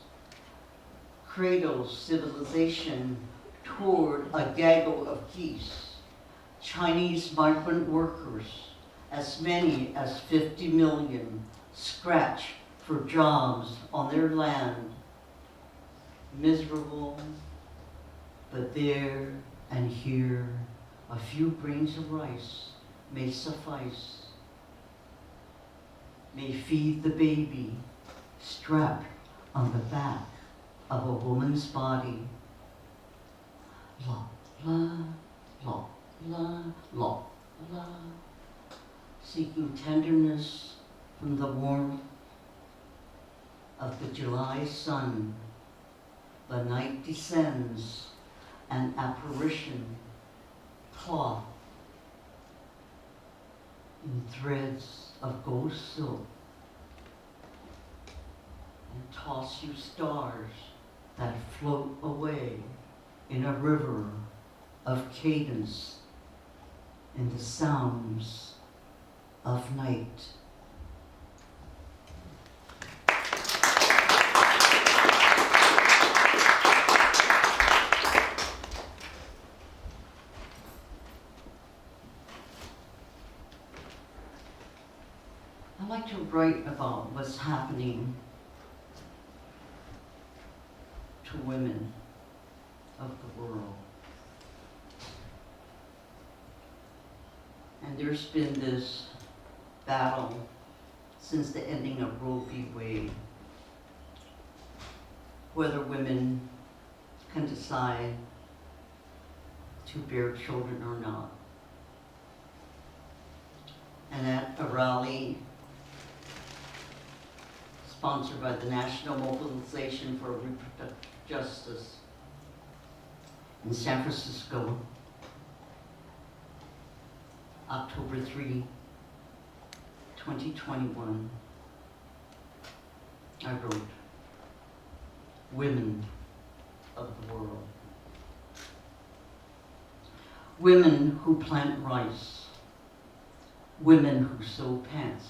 cradles civilization toward a gaggle of geese. Chinese migrant workers, as many as 50 million, scratch for jobs on their land. Miserable, but there and here, a few grains of rice may suffice, may feed the baby strapped on the back of a woman's body. La, la, la, la, la, la. Seeking tenderness from the warmth of the July sun, the night descends, an apparition, cloth, in threads of gold silk, and toss you stars that float away in a river of cadence in the sounds of night. I like to write about what's happening to women of the world. And there's been this battle since the ending of Roe v. Wade, whether women can decide to bear children or not. And at a rally sponsored by the National Mobilization for Reproductive Justice in San Francisco, October 3, 2021, I wrote, Women of the World. Women who plant rice, women who sew pants,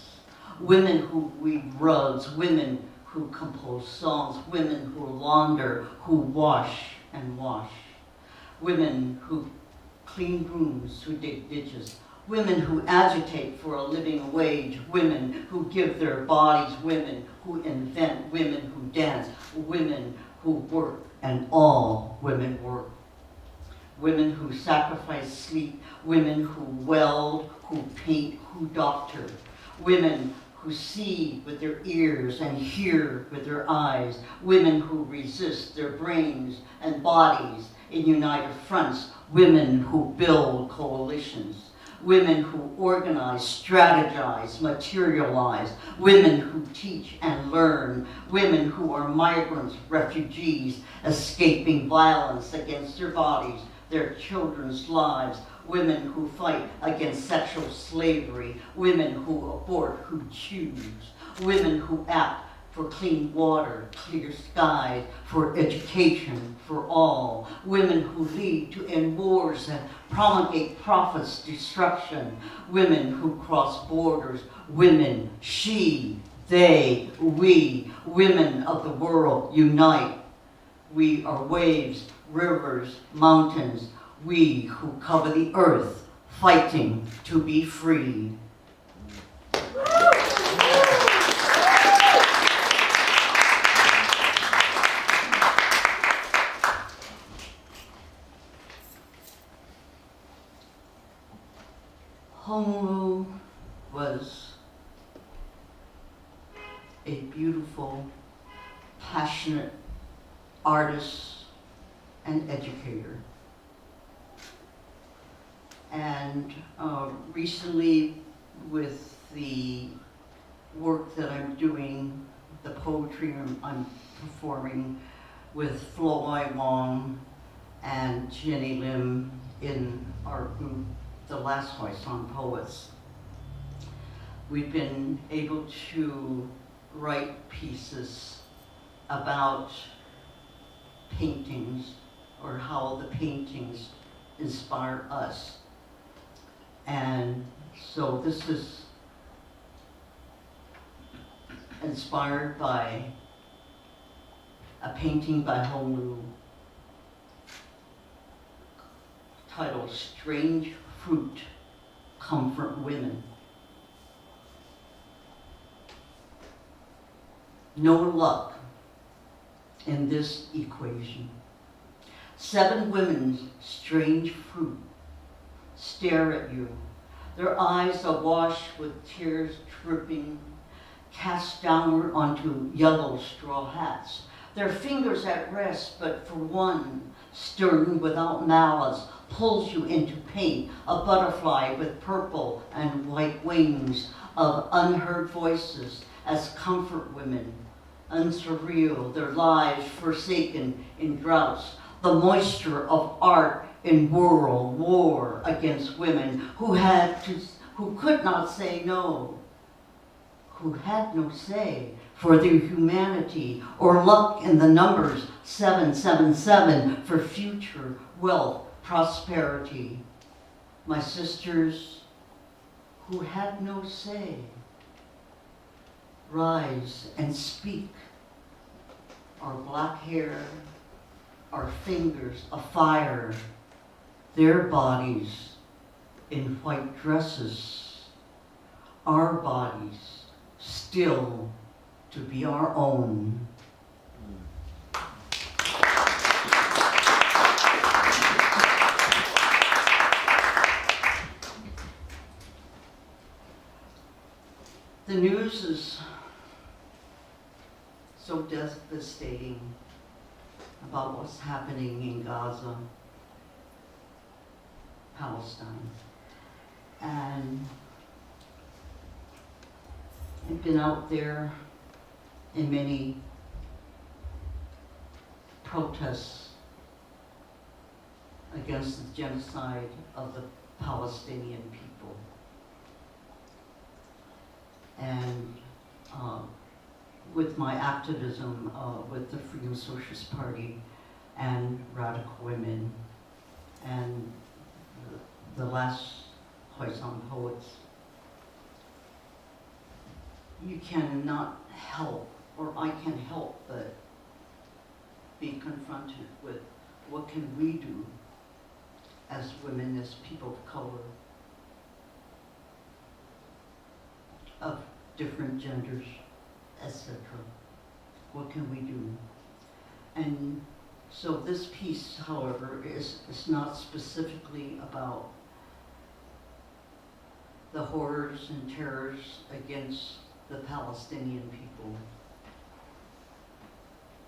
women who weave rugs, women who compose songs, women who launder, who wash and wash, women who clean rooms, who dig ditches, women who agitate for a living wage, women who give their bodies, women who invent, women who dance, women who work, and all women work. Women who sacrifice sleep, women who weld, who paint, who doctor, women who see with their ears and hear with their eyes, women who resist their brains and bodies in united fronts, women who build coalitions, women who organize, strategize, materialize, women who teach and learn, women who are migrants, refugees, escaping violence against their bodies, their children's lives, women who fight against sexual slavery, women who abort, who choose, women who act for clean water, clear skies, for education for all, women who lead to end wars and promulgate prophets' destruction, women who cross borders, women, she, they, we, women of the world, unite. We are waves, rivers, mountains, we who cover the earth, fighting to be free. Home Rule was a beautiful, passionate artist and educator. And recently, with the work that I'm doing, the poetry I'm performing with Flo I. Wong and Jenny Lim in our group, the Last Hoisan Poets, we've been able to write pieces about paintings or how the paintings inspire us. And so this is inspired by a painting by Honu titled Strange Fruit, Comfort Women. No luck in this equation. 7 women's strange fruit stare at you, their eyes awash with tears dripping, cast downward onto yellow straw hats, their fingers at rest, but for one, stern without malice, pulls you into paint, a butterfly with purple and white wings, of unheard voices as comfort women, unsurreal, their lives forsaken in droughts, the moisture of art in world war against women who could not say no, who had no say for their humanity or luck in the numbers 777 for future wealth, prosperity. My sisters who had no say, rise and speak. Our black hair, our fingers afire, their bodies in white dresses, our bodies still to be our own. The news is so devastating about what's happening in Gaza, Palestine. And I've been out there in many protests against the genocide of the Palestinian people. And with my activism with the Freedom Socialist Party and Radical Women and the last Horizon Poets, you cannot help, or I can't help but be confronted with what can we do as women, as people of color, of different genders, etc. What can we do? And so this piece, however, is not specifically about the horrors and terrors against the Palestinian people,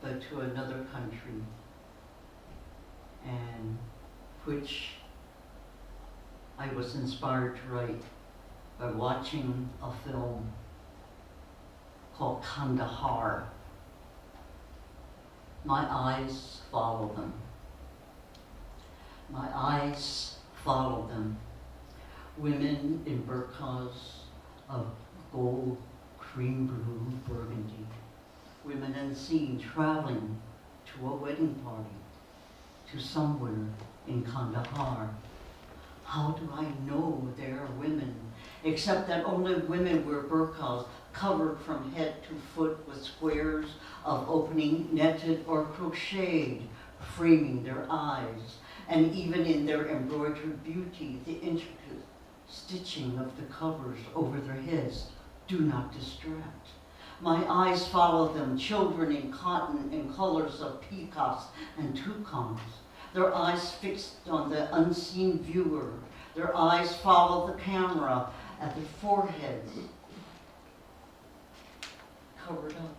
but to another country, and which I was inspired to write by watching a film called Kandahar. My eyes follow them. My eyes follow them. Women in burqas of gold, cream blue, burgundy. Women unseen traveling to a wedding party, to somewhere in Kandahar. How do I know they are women? Except that only women wear burqas covered from head to foot with squares of opening netted or crocheted, framing their eyes, and even in their embroidered beauty, the intricate stitching of the covers over their heads do not distract. My eyes follow them, children in cotton in colors of peacocks and toucans, their eyes fixed on the unseen viewer. Their eyes follow the camera at their foreheads, covered up,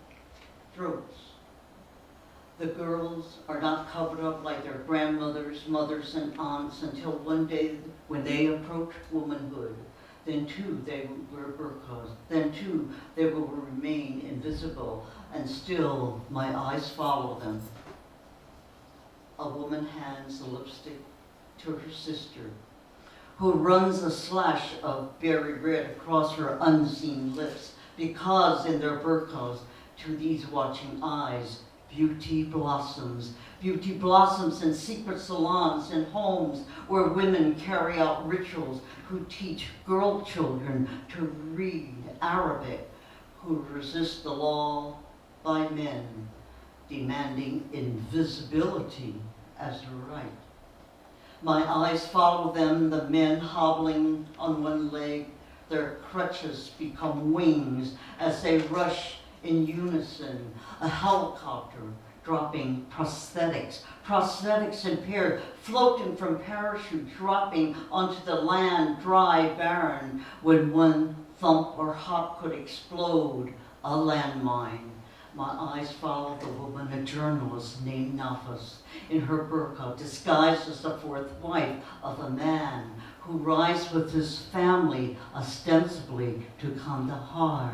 throats. The girls are not covered up like their grandmothers, mothers, and aunts until one day when they approach womanhood. Then too they wear burqas. Then too they will remain invisible, and still my eyes follow them. A woman hands the lipstick to her sister, who runs a slash of berry red across her unseen lips, because in their burqas, to these watching eyes, beauty blossoms in secret salons and homes where women carry out rituals, who teach girl children to read Arabic, who resist the law by men, demanding invisibility as a right. My eyes follow them, the men hobbling on one leg, their crutches become wings as they rush in unison, a helicopter dropping prosthetics impaired, floating from parachute, dropping onto the land, dry, barren, when one thump or hop could explode, a landmine. My eyes follow the woman, a journalist named Nafas, in her burqa, disguised as the fourth wife of a man who rides with his family, ostensibly to Kandahar.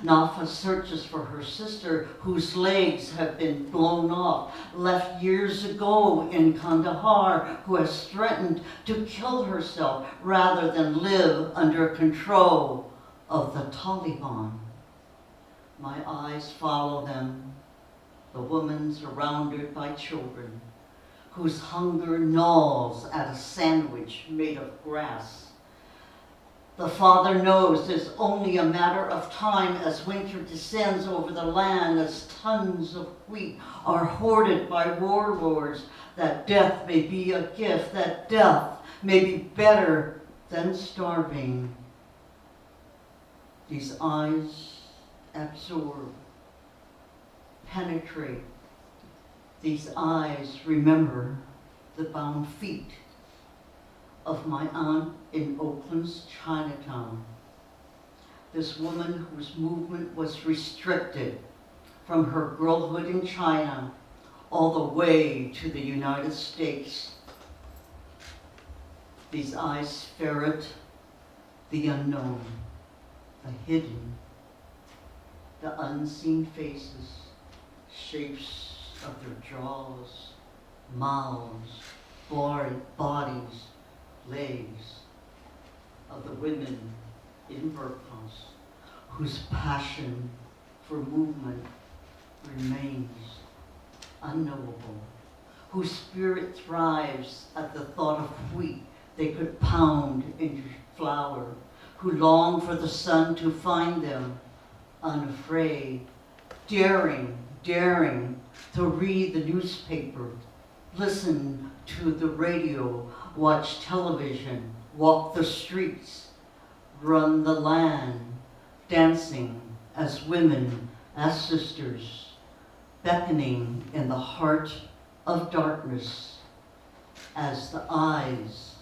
Nafas searches for her sister, whose legs have been blown off, left years ago in Kandahar, who has threatened to kill herself rather than live under control of the Taliban. My eyes follow them, the woman surrounded by children, whose hunger gnaws at a sandwich made of grass. The father knows it's only a matter of time as winter descends over the land, as tons of wheat are hoarded by warlords, that death may be a gift, that death may be better than starving. These eyes absorb, penetrate. These eyes remember the bound feet of my aunt in Oakland's Chinatown. This woman whose movement was restricted from her girlhood in China all the way to the United States. These eyes ferret the unknown, the hidden, the unseen faces, shapes of their jaws, mouths, bodies, legs of the women in burqas whose passion for movement remains unknowable, whose spirit thrives at the thought of wheat they could pound into flour, who long for the sun to find them, unafraid, daring to read the newspaper, listen to the radio, watch television, walk the streets, run the land, dancing as women, as sisters, beckoning in the heart of darkness as the eyes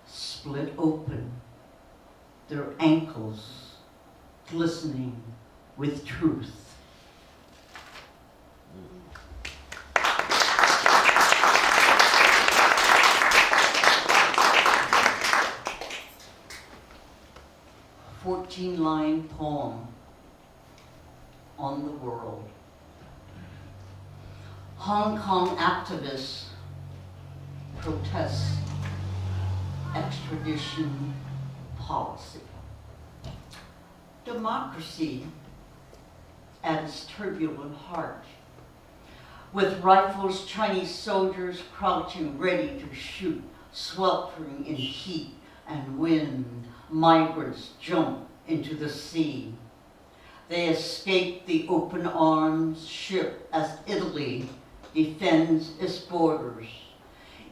split open, their ankles glistening with truth. A 14-line poem on the world. Hong Kong activists protest extradition policy. Democracy at its turbulent heart, with rifles, Chinese soldiers crouching ready to shoot, sweltering in heat and wind, migrants jump into the sea. They escape the open arms ship as Italy defends its borders.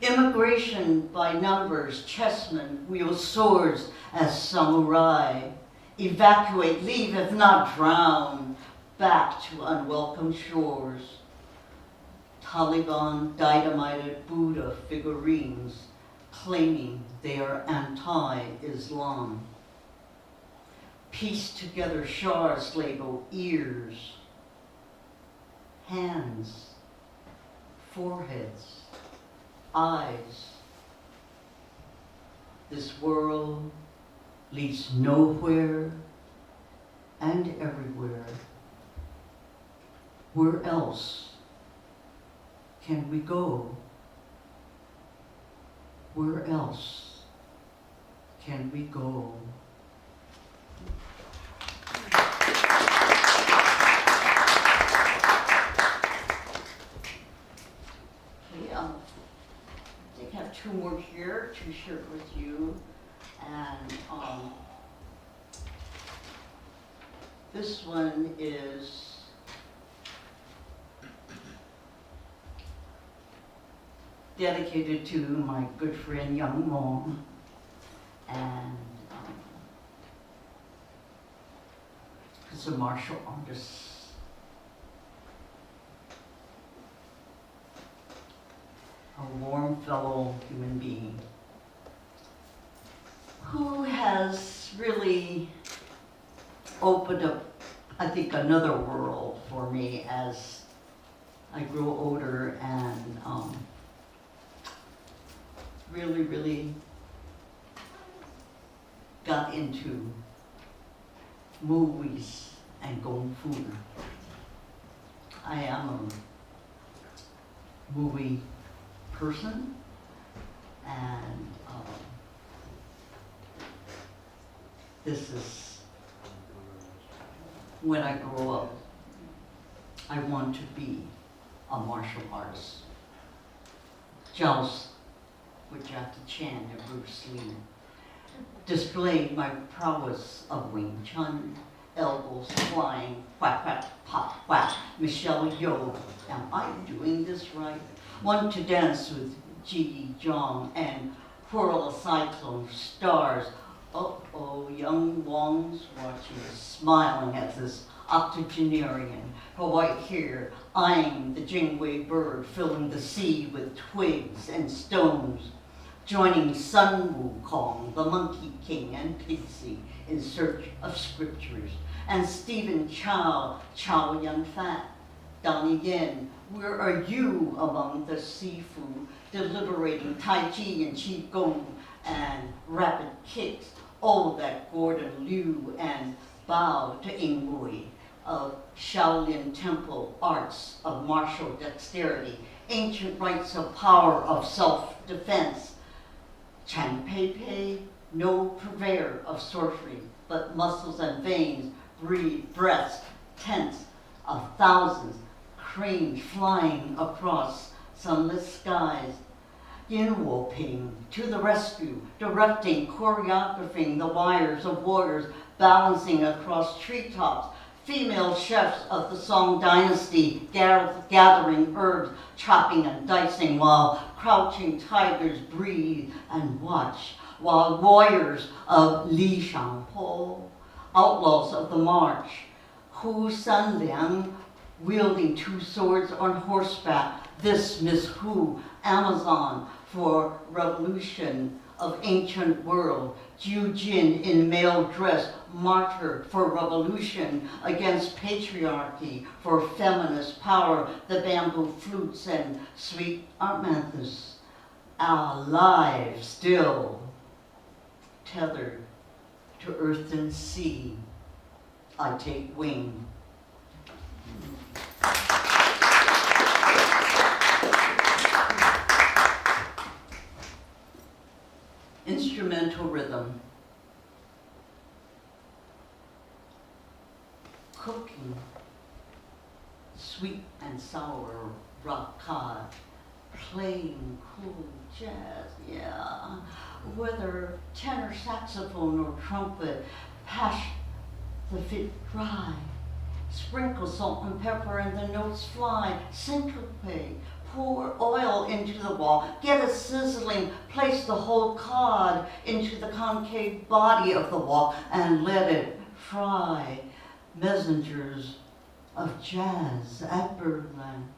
Immigration by numbers, chessmen wield swords as samurai. Evacuate, leave if not drown, back to unwelcome shores. Taliban dynamited Buddha figurines, claiming they are anti-Islam. Piece together shards label ears, hands, foreheads, eyes. This world leads nowhere and everywhere. Where else can we go? Where else can we go? I think I have two more here to share with you. And this one is dedicated to my good friend Young Mom, and it's a martial artist. A warm fellow human being who has really opened up, I think, another world for me as I grew older and really, really got into movies and kung fu. I am a movie person, and this is when I grow up. I want to be a martial artist. Joust with Jackie Chan and Bruce Lee. Displayed my prowess of Wing Chun, elbows flying, whack, whack, pop, whack. Michelle Yeoh, am I doing this right? Want to dance with Ji Jong and whirl a cyclone of stars. Uh-oh, young Wong's watching, smiling at this octogenarian, her white hair, eyeing the Jingwei bird, filling the sea with twigs and stones, joining Sun Wukong, the Monkey King, and Pixie in search of scriptures, and Stephen Chow, Chow Yun-fat, Donnie Yen, where are you among the Sifu, deliberating Tai Chi and Qigong and rapid kicks? Oh, that Gordon Liu and Bao to Ingwei of Shaolin Temple arts of martial dexterity, ancient rites of power of self-defense. Chan Pei Pei, no purveyor of sorcery, but muscles and veins breathe breaths, tents of thousands, cranes flying across sunless skies. Yin Woping to the rescue, directing, choreographing the wires of warriors balancing across treetops. Female chefs of the Song Dynasty gathering herbs, chopping and dicing while crouching tigers breathe and watch, while warriors of Li Shangpo, outlaws of the march, Hu Sanliang wielding 2 swords on horseback, this Miss Hu, Amazon for revolution of ancient world, Jiu Jin in male dress, martyr for revolution against patriarchy, for feminist power, the bamboo flutes and sweet Armanthus, alive still, tethered to earth and sea, I take wing. Instrumental rhythm. Cooking sweet and sour rock cod, playing cool jazz, yeah. Whether tenor saxophone or trumpet, pass the fit dry. Sprinkle salt and pepper and the notes fly, syncope. Pour oil into the wall, get it sizzling, place the whole cod into the concave body of the wall and let it fry. Messengers of jazz at Birdland.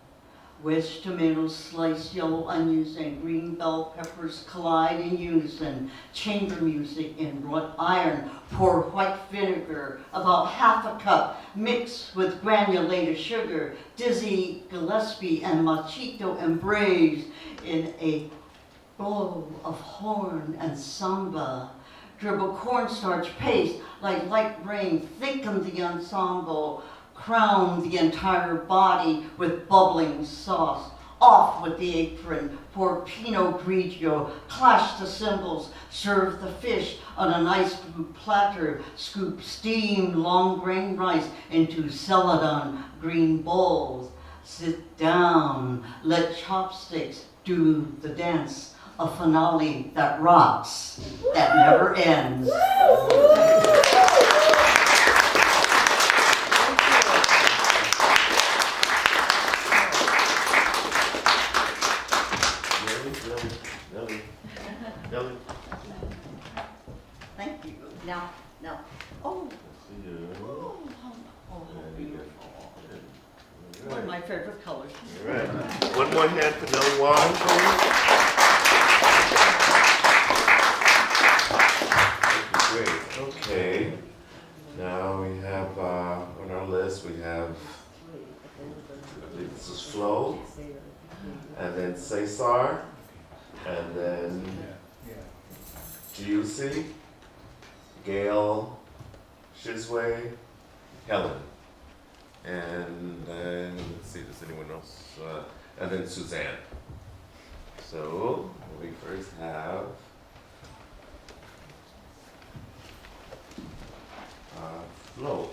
Wedged tomatoes, sliced yellow onions, and green bell peppers collide in unison. Chamber music in wrought iron. Pour white vinegar, about half a cup, mixed with granulated sugar. Dizzy Gillespie and Machito embrace in a bowl of horn and samba. Dribble cornstarch paste like light rain, thicken the ensemble. Crown the entire body with bubbling sauce. Off with the apron, pour Pinot Grigio, clash the cymbals, serve the fish on a nice blue platter, scoop steamed long grain rice into celadon green bowls. Sit down, let chopsticks do the dance, a finale that rocks, that never ends. Thank you. Now, oh, beautiful. One of my favorite colors. All right. One more hand for Nellie Wong, please. Great. Okay. Now we have on our list we have I believe this is Flo, and then Cesar, and then Giussi, Gail, Shizwe, Helen, and then, let's see, does anyone else, and then Suzanne. So, we first have Flo.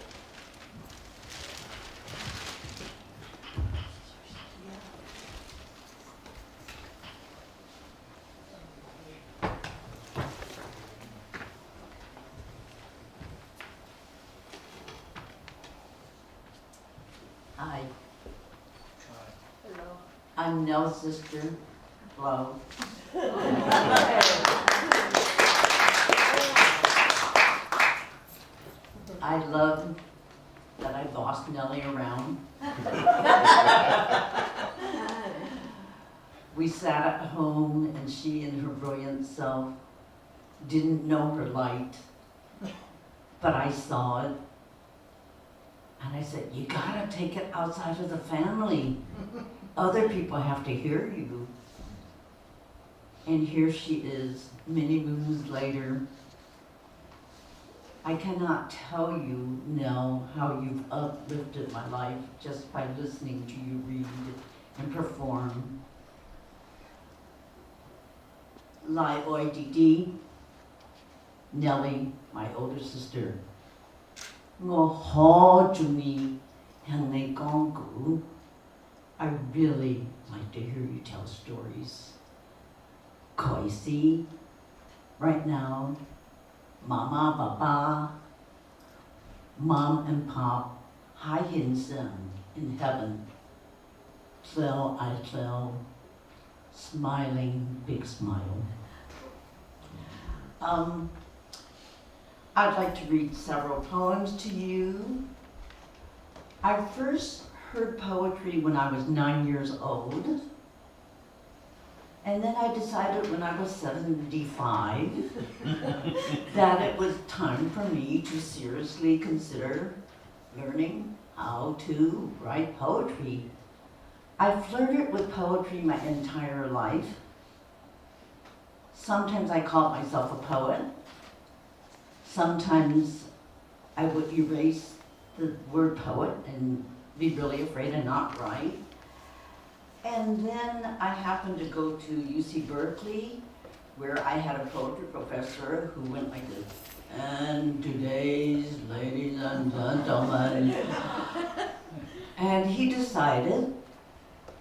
Hi, Hello. I'm Nell's sister, Flo. I love that I bossed Nellie around. We sat at home and she in her brilliant self didn't know her light, but I saw it. And I said, you gotta take it outside of the family. Other people have to hear you. And here she is, many moons later. I cannot tell you, Nell, how you've uplifted my life just by listening to you read and perform. Lai Oi Didi, Nellie, my older sister. I really like to hear you tell stories. Koisi, right now, Mama, Papa, Mom and Pop, Hai Hin Sen in heaven. Tlel, I tlel, smiling, big smile. I'd like to read several poems to you. I first heard poetry when I was 9 years old. And then I decided when I was 75 that it was time for me to seriously consider learning how to write poetry. I flirted with poetry my entire life. Sometimes I called myself a poet. Sometimes I would erase the word poet and be really afraid and not write. And then I happened to go to UC Berkeley, where I had a poetry professor who went like this, and today's ladies and gentlemen. And he decided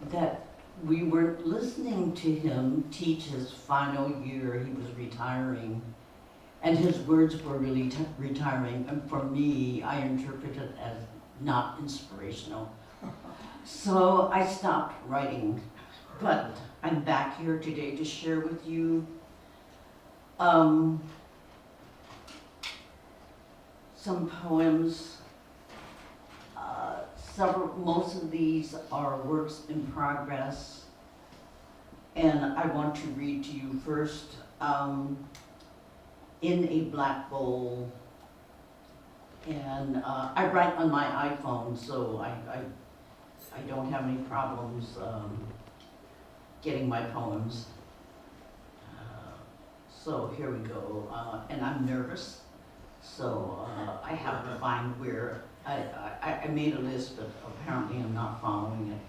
that we weren't listening to him teach his final year. He was retiring. And his words were really retiring. And for me, I interpreted it as not inspirational. So I stopped writing, but I'm back here today to share with you some poems. Most of these are works in progress, and I want to read to you first. In a Black Bowl, and I write on my iPhone, so I don't have any problems getting my poems. So here we go, and I'm nervous, so I have to find where, I made a list, but apparently I'm not following it.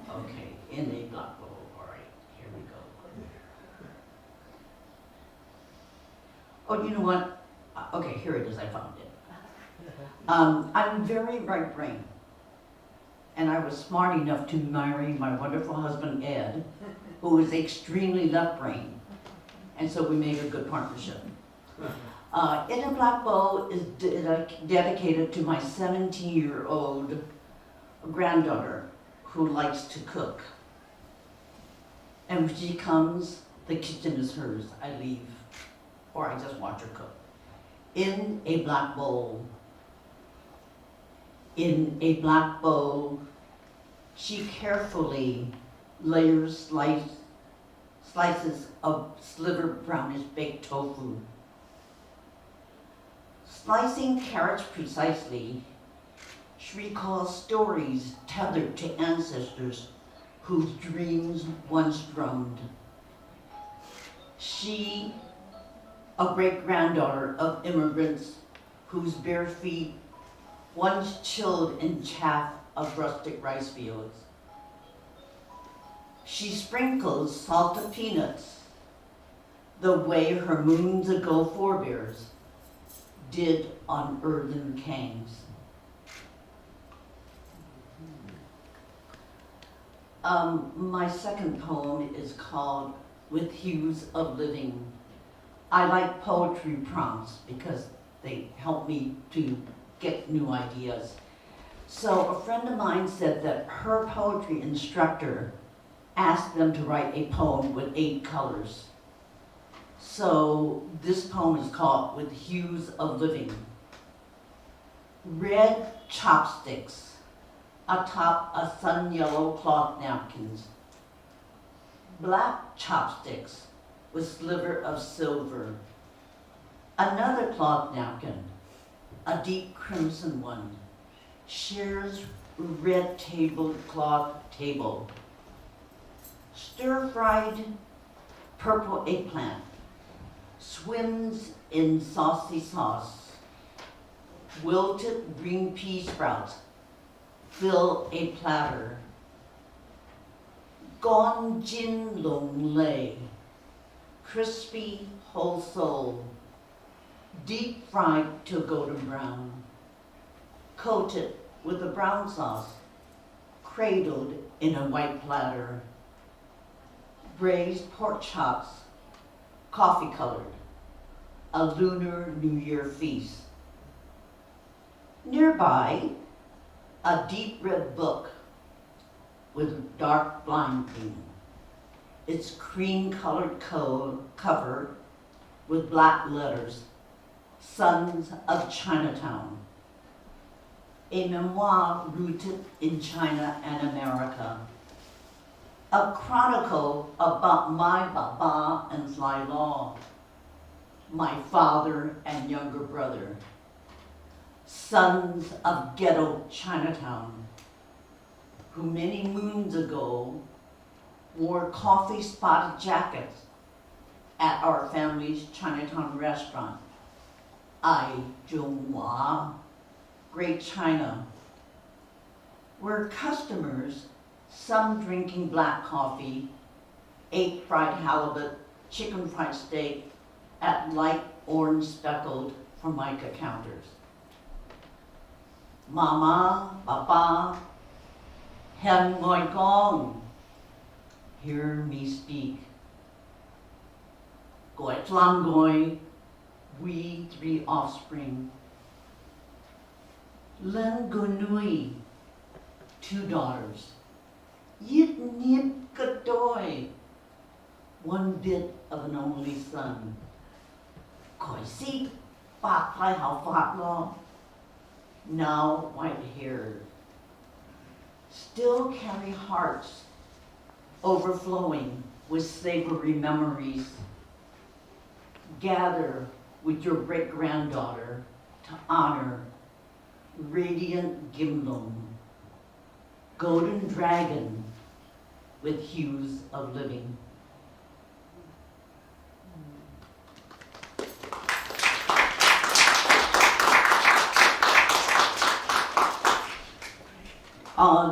Okay, in a Black Bowl, all right, here we go. Oh, you know what? Okay, here it is, I found it. I'm very right brain. And I was smart enough to marry my wonderful husband, Ed, who is extremely left brain. And so we made a good partnership. In a Black Bowl is dedicated to my 17-year-old granddaughter who likes to cook. And when she comes, the kitchen is hers. I leave, or I just watch her cook. In a Black Bowl. In a Black Bowl, she carefully layers slices of sliver brownish baked tofu. Slicing carrots precisely, She recalls stories tethered to ancestors whose dreams once drummed. She, a great-granddaughter of immigrants whose bare feet once chilled in chaff of rustic rice fields. She sprinkles salted peanuts the way her moons ago forebears did on earthen canes. My second poem is called With Hues of Living. I like poetry prompts because they help me to get new ideas. So a friend of mine said that her poetry instructor asked them to write a poem with 8 colors. So this poem is called With Hues of Living. Red chopsticks atop a sun yellow cloth napkins. Black chopsticks with sliver of silver. Another cloth napkin, a deep crimson one, shares red tablecloth table. Stir-fried purple eggplant swims in saucy sauce. Wilted green pea sprouts fill a platter. Gong jin long lei, crispy whole sole, deep fried till golden brown, coated with a brown sauce, cradled in a white platter. Braised pork chops, coffee colored, a lunar New Year feast. Nearby, a deep red book with dark binding, its cream-colored cover with black letters, Sons of Chinatown, a memoir rooted in China and America, a chronicle about my Baba and Sly Law, my father and younger brother, sons of ghetto Chinatown, who many moons ago wore coffee-spotted jackets at our family's Chinatown restaurant, Ai Zhonghua, Great China, where customers, some drinking black coffee, ate fried halibut, chicken fried steak at light orange speckled formica counters. Mama, Papa, Hen Ngoi Gong, hear me speak. Goi Tlam Goi, we 3 offspring. Len Gunui, 2 daughters. Yit Nip Kadoi, 1 bit of an only son. Koi Si, Bak Lai Hao Fat Lo, now white-haired. Still carry hearts overflowing with savory memories. Gather with your great-granddaughter to honor radiant Gimlum, golden dragon with hues of living.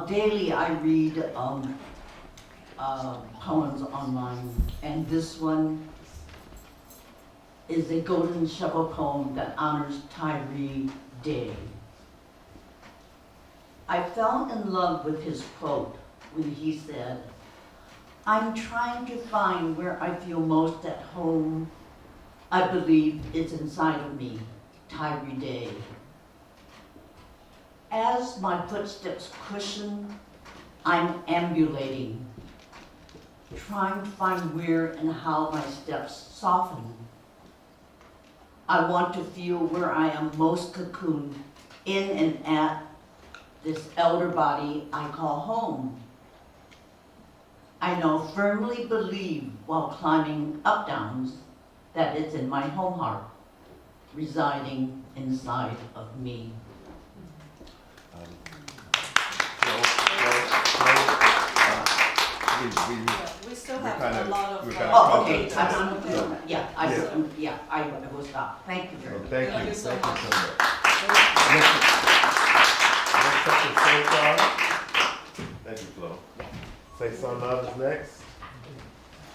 Daily I read poems online, and this one is a golden shovel poem that honors Tyree Day. I fell in love with his quote when he said, "I'm trying to find where I feel most at home. I believe it's inside of me, Tyree Day." As my footsteps cushion, I'm ambulating, trying to find where and how my steps soften. I want to feel where I am most cocooned in and at this elder body I call home. I now firmly believe while climbing up downs that it's in my home heart, residing inside of me. We still we're have kinda- a lot of. we're kinda Oh, okay, Yeah. I will stop. Thank you very So much. thank Thank you you so so much. much. Next up is Cesar. Thank you, Flo. Cesar Love is next.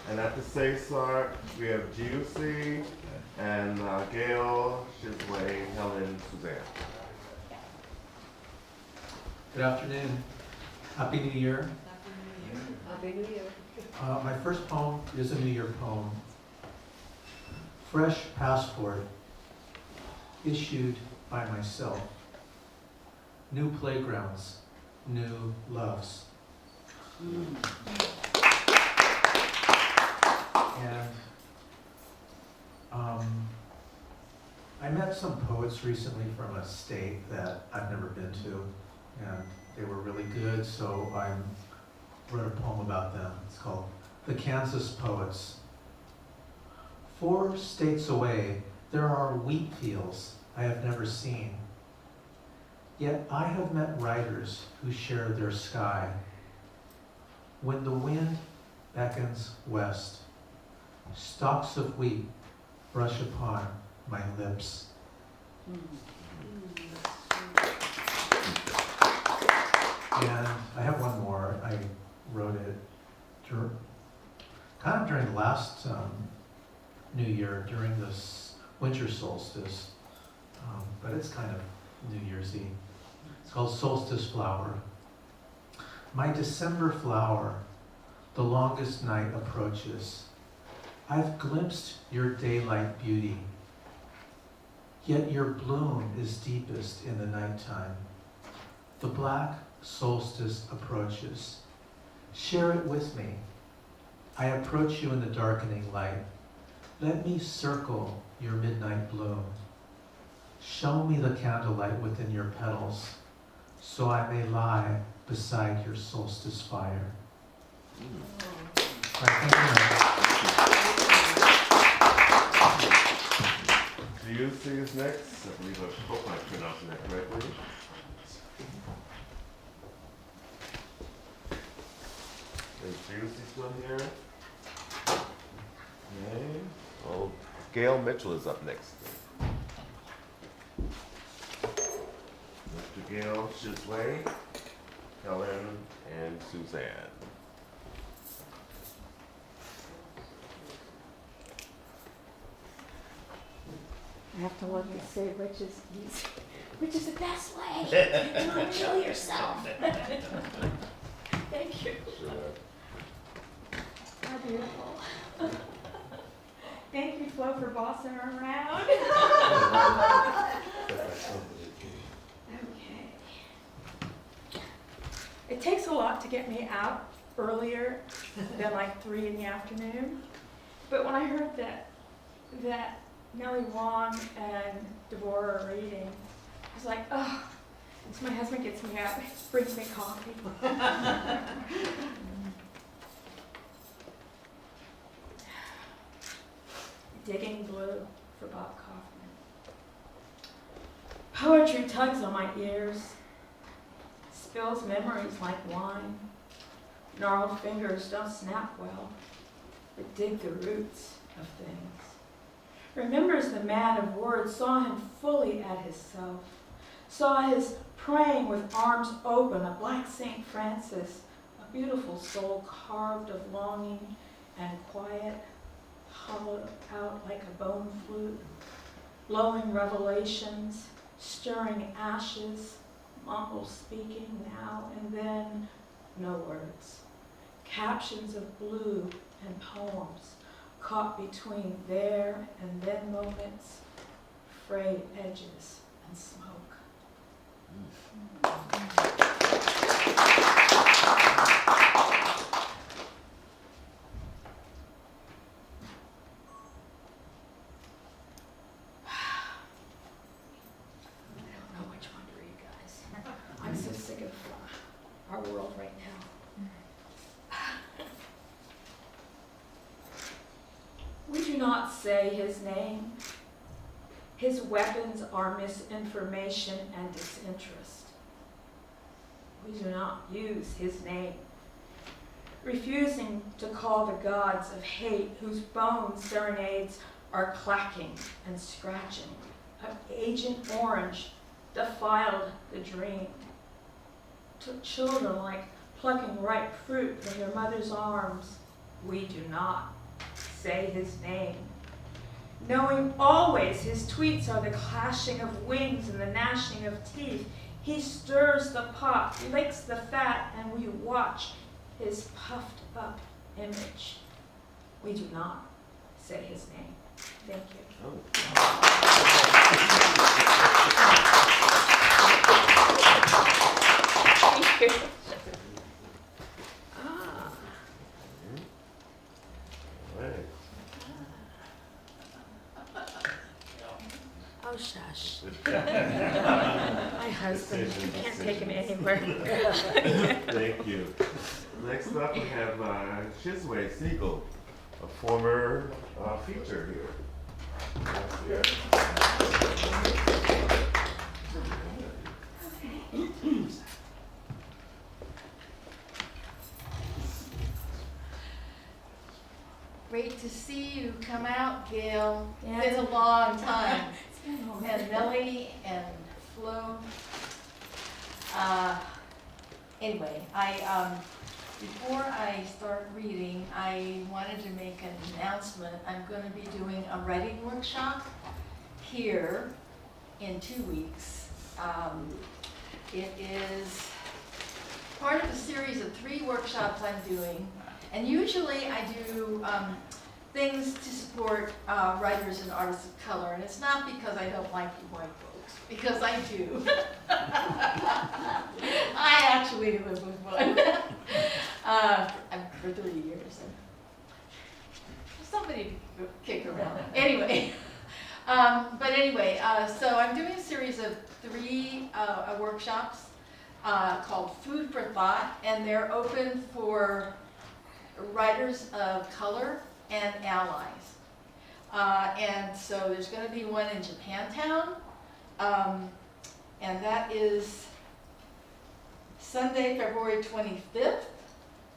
And after Cesar, we have Giussi and Gail, Shizway, Helen, Suzanne. Good afternoon. Happy New Year. Happy New Year. My first poem is a New Year poem. Fresh passport issued by myself. New playgrounds, new loves. And I met some poets recently from a state that I've never been to, and they were really good, so I wrote a poem about them. It's called The Kansas Poets. 4 states away, there are wheat fields I have never seen. Yet I have met writers who share their sky. When the wind beckons west, stalks of wheat brush upon my lips. And I have one more. I wrote it kind of during the last New Year, during this winter solstice, but it's kind of New Year's Eve. It's called Solstice Flower. My December flower, the longest night approaches. I've glimpsed your daylight beauty, yet your bloom is deepest in the nighttime. The black solstice approaches. Share it with me. I approach you in the darkening light. Let me circle your midnight bloom. Show me the candlelight within your petals, so I may lie beside your solstice fire. All right, thank you. Giussi is next. I believe I hope I'm pronouncing that correctly. Is Giussi still here? Okay. Well, Gail Mitchell is up next. Mr. Gail Shizway, Helen, and Suzanne. I have to look and say which is easy, which is the best way to kill yourself. Thank you. Sure. How beautiful. Thank you, Flo, for bossing her around. Okay. It takes a lot to get me out earlier than like 3 in the afternoon. But when I heard that Nellie Wong and Devorah are reading, I was like, oh, so my husband gets me up, brings me coffee. Digging Blue for Bob Kaufman. Poetry tugs on my ears, spills memories like wine. Gnarled fingers don't snap well, but dig the roots of things. Remembers the man of words, saw him fully at himself, saw his praying with arms open, a black St. Francis, a beautiful soul carved of longing and quiet, hollowed out like a bone flute, blowing revelations, stirring ashes, mumble speaking now and then, no words. Captions of blue and poems caught between there and then moments, frayed edges and smoke. I don't know which one to read, guys. I'm so sick of our world right now. We do not say his name. His weapons are misinformation and disinterest. we do not use his name. Refusing to call the gods of hate whose bone serenades are clacking and scratching. Of Agent Orange defiled the dream. Took children like plucking ripe fruit from their mother's arms. We do not say his name. Knowing always his tweets are the clashing of wings and the gnashing of teeth, he stirs the pot, licks the fat, and we watch his puffed up image. We do not say his name. Thank you. Thank you. Oh, shush. My husband, you can't take him anywhere. Thank you. Next up, we have Chisway Siegel, a former feature here. Great to see you come out, Gail. Yeah. It's been a long time. And Melanie and Flo. Anyway, before I start reading, I wanted to make an announcement. I'm going to be doing a writing workshop here in 2 weeks. It is part of a series of 3 workshops I'm doing. And usually I do things to support writers and artists of color. And it's not because I don't like you white folks, because I do. I actually live with one for 30 years. And somebody to kick around. Anyway, so I'm doing a series of 3 workshops called Food for Thought, and they're open for writers of color and allies. And so there's going to be one in Japantown, and that is Sunday, February 25th,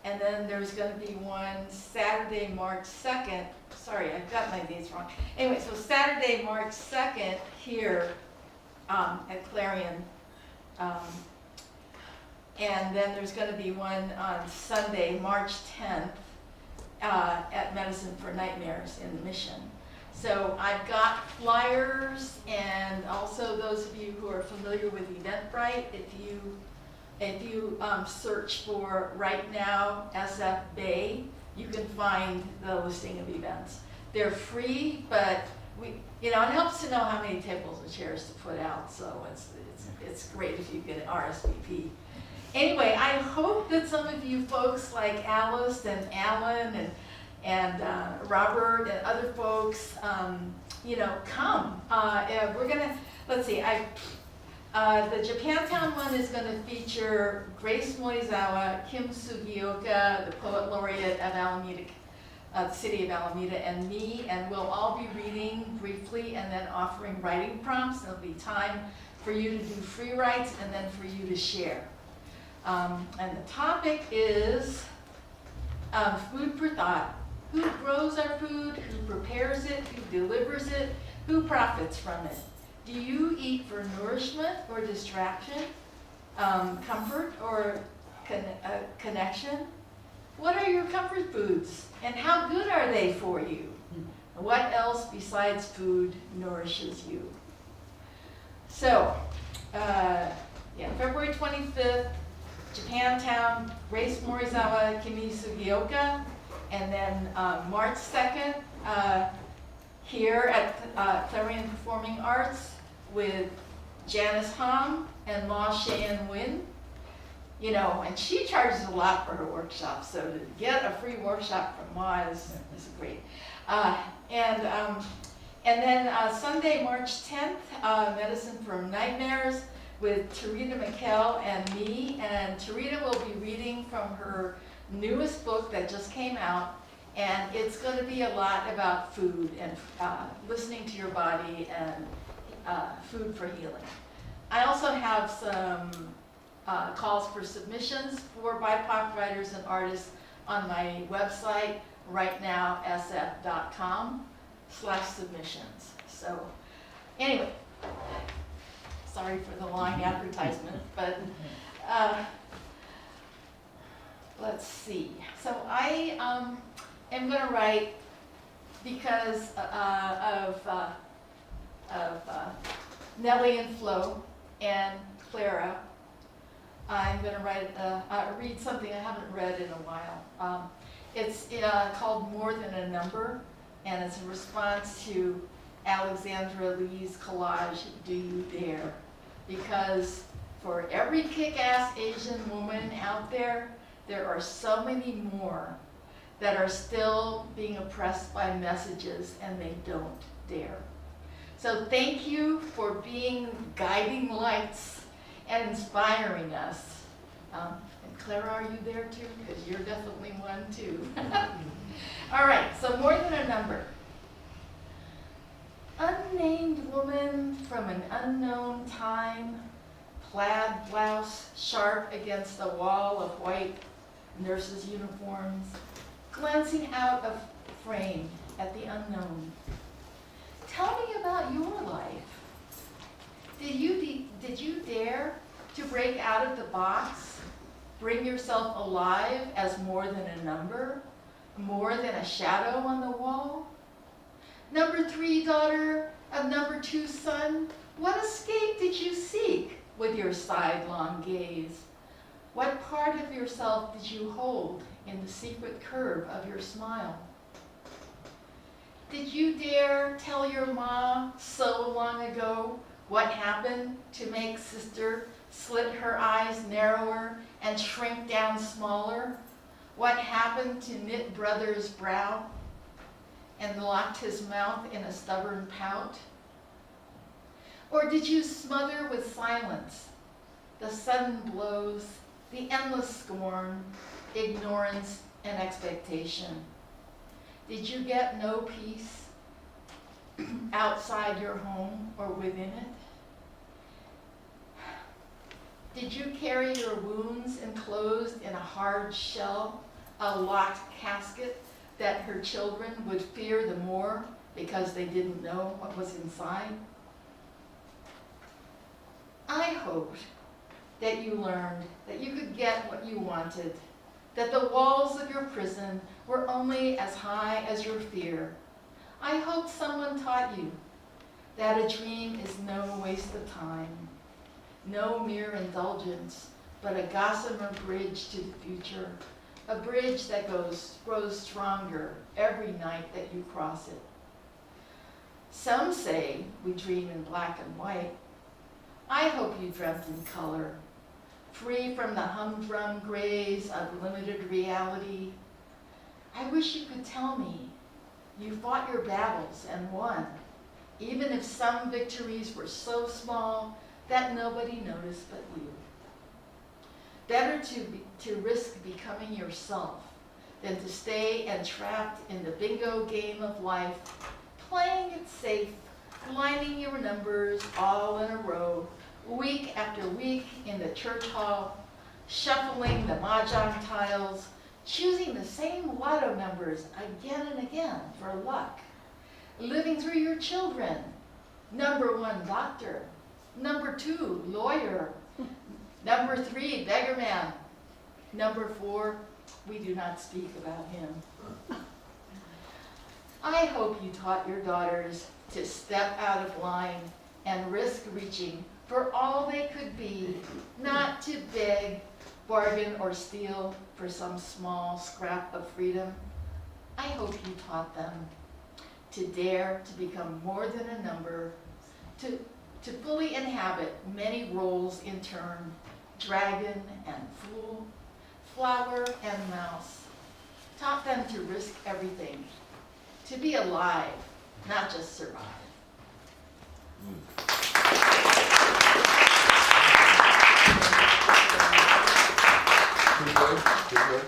and then there's going to be one Saturday, March 2nd. Sorry, I've got my dates wrong. Anyway, so Saturday, March 2nd here at Clarion. And then there's going to be one on Sunday, March 10th, at Medicine for Nightmares in Mission. So I've got flyers, and also those of you who are familiar with Eventbrite, if you search for Right Now SF Bay, you can find the listing of events. They're free, but it helps to know how many tables and chairs to put out. So it's great if you get an RSVP. Anyway, I hope that some of you folks like Alice and Alan and Robert and other folks, come. We're gonna, let's see, the Japantown one is gonna feature Grace Morizawa, Kim Sugioka, the Poet Laureate of Alameda, the city of Alameda, and me, and we'll all be reading briefly and then offering writing prompts. There'll be time for you to do free writes and then for you to share. And the topic is food for thought. Who grows our food? Who prepares it? Who delivers it? Who profits from it? Do you eat for nourishment or distraction? Comfort or connection? What are your comfort foods? And how good are they for you? What else besides food nourishes you? So, February 25th, Japantown, Grace Morizawa, Kimi Sugioka, and then March 2nd, here at Clarion Performing Arts with Janice Hom and Ma Cheyenne Wynn. And she charges a lot for her workshops, so to get a free workshop from Ma is great. And then Sunday, March 10th, Medicine from Nightmares with Tarita McKell and me. And Tarita will be reading from her newest book that just came out. And it's going to be a lot about food and listening to your body and food for healing. I also have some calls for submissions for BIPOC writers and artists on my website, rightnowsf.com/submissions. So anyway, sorry for the long advertisement, but let's see. So I am going to write because of Nellie and Flo and Clara. I'm going to read something I haven't read in a while. It's called More Than a Number, and it's a response to Alexandra Lee's collage, Do You Dare? Because for every kick-ass Asian woman out there, there are so many more that are still being oppressed by messages and they don't dare. So thank you for being guiding lights and inspiring us. And Clara, are you there too? Because you're definitely one too. All right, so More Than a Number. Unnamed woman from an unknown time, plaid blouse sharp against a wall of white nurses' uniforms, glancing out of frame at the unknown. Tell me about your life. Did you dare to break out of the box, bring yourself alive as more than a number, more than a shadow on the wall? Number 3 daughter of number 2 son, what escape did you seek with your sidelong gaze? What part of yourself did you hold in the secret curve of your smile? Did you dare tell your mom so long ago what happened to make sister slit her eyes narrower and shrink down smaller? What happened to knit brother's brow and locked his mouth in a stubborn pout? Or did you smother with silence the sudden blows, the endless scorn, ignorance, and expectation? Did you get no peace outside your home or within it? Did you carry your wounds enclosed in a hard shell, a locked casket that her children would fear the more because they didn't know what was inside? I hoped that you learned that you could get what you wanted, that the walls of your prison were only as high as your fear. I hope someone taught you that a dream is no waste of time, no mere indulgence, but a gossamer bridge to the future, a bridge that grows stronger every night that you cross it. Some say we dream in black and white. I hope you dreamt in color, free from the humdrum grays of limited reality. I wish you could tell me you fought your battles and won, even if some victories were so small that nobody noticed but you. Better to risk becoming yourself than to stay entrapped in the bingo game of life, playing it safe, lining your numbers all in a row, week after week in the church hall, shuffling the mahjong tiles, choosing the same lotto numbers again and again for luck, living through your children. Number 1, doctor. Number 2, lawyer. Number 3, beggar man. Number 4, we do not speak about him. I hope you taught your daughters to step out of line and risk reaching for all they could be, not to beg, bargain, or steal for some small scrap of freedom. I hope you taught them to dare to become more than a number, to fully inhabit many roles in turn, dragon and fool, flower and mouse. Taught them to risk everything, to be alive, not just survive. Good.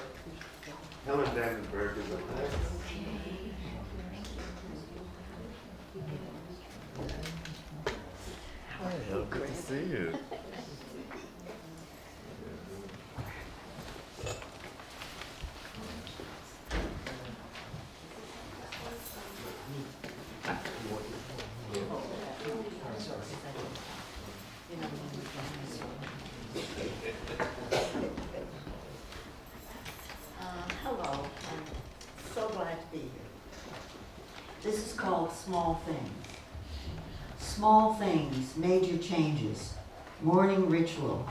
Helen Dandenberg is up next. Hi, Helen, good to see you. Hello, I'm so glad to be here. This is called Small Things. Small things, major changes, morning ritual.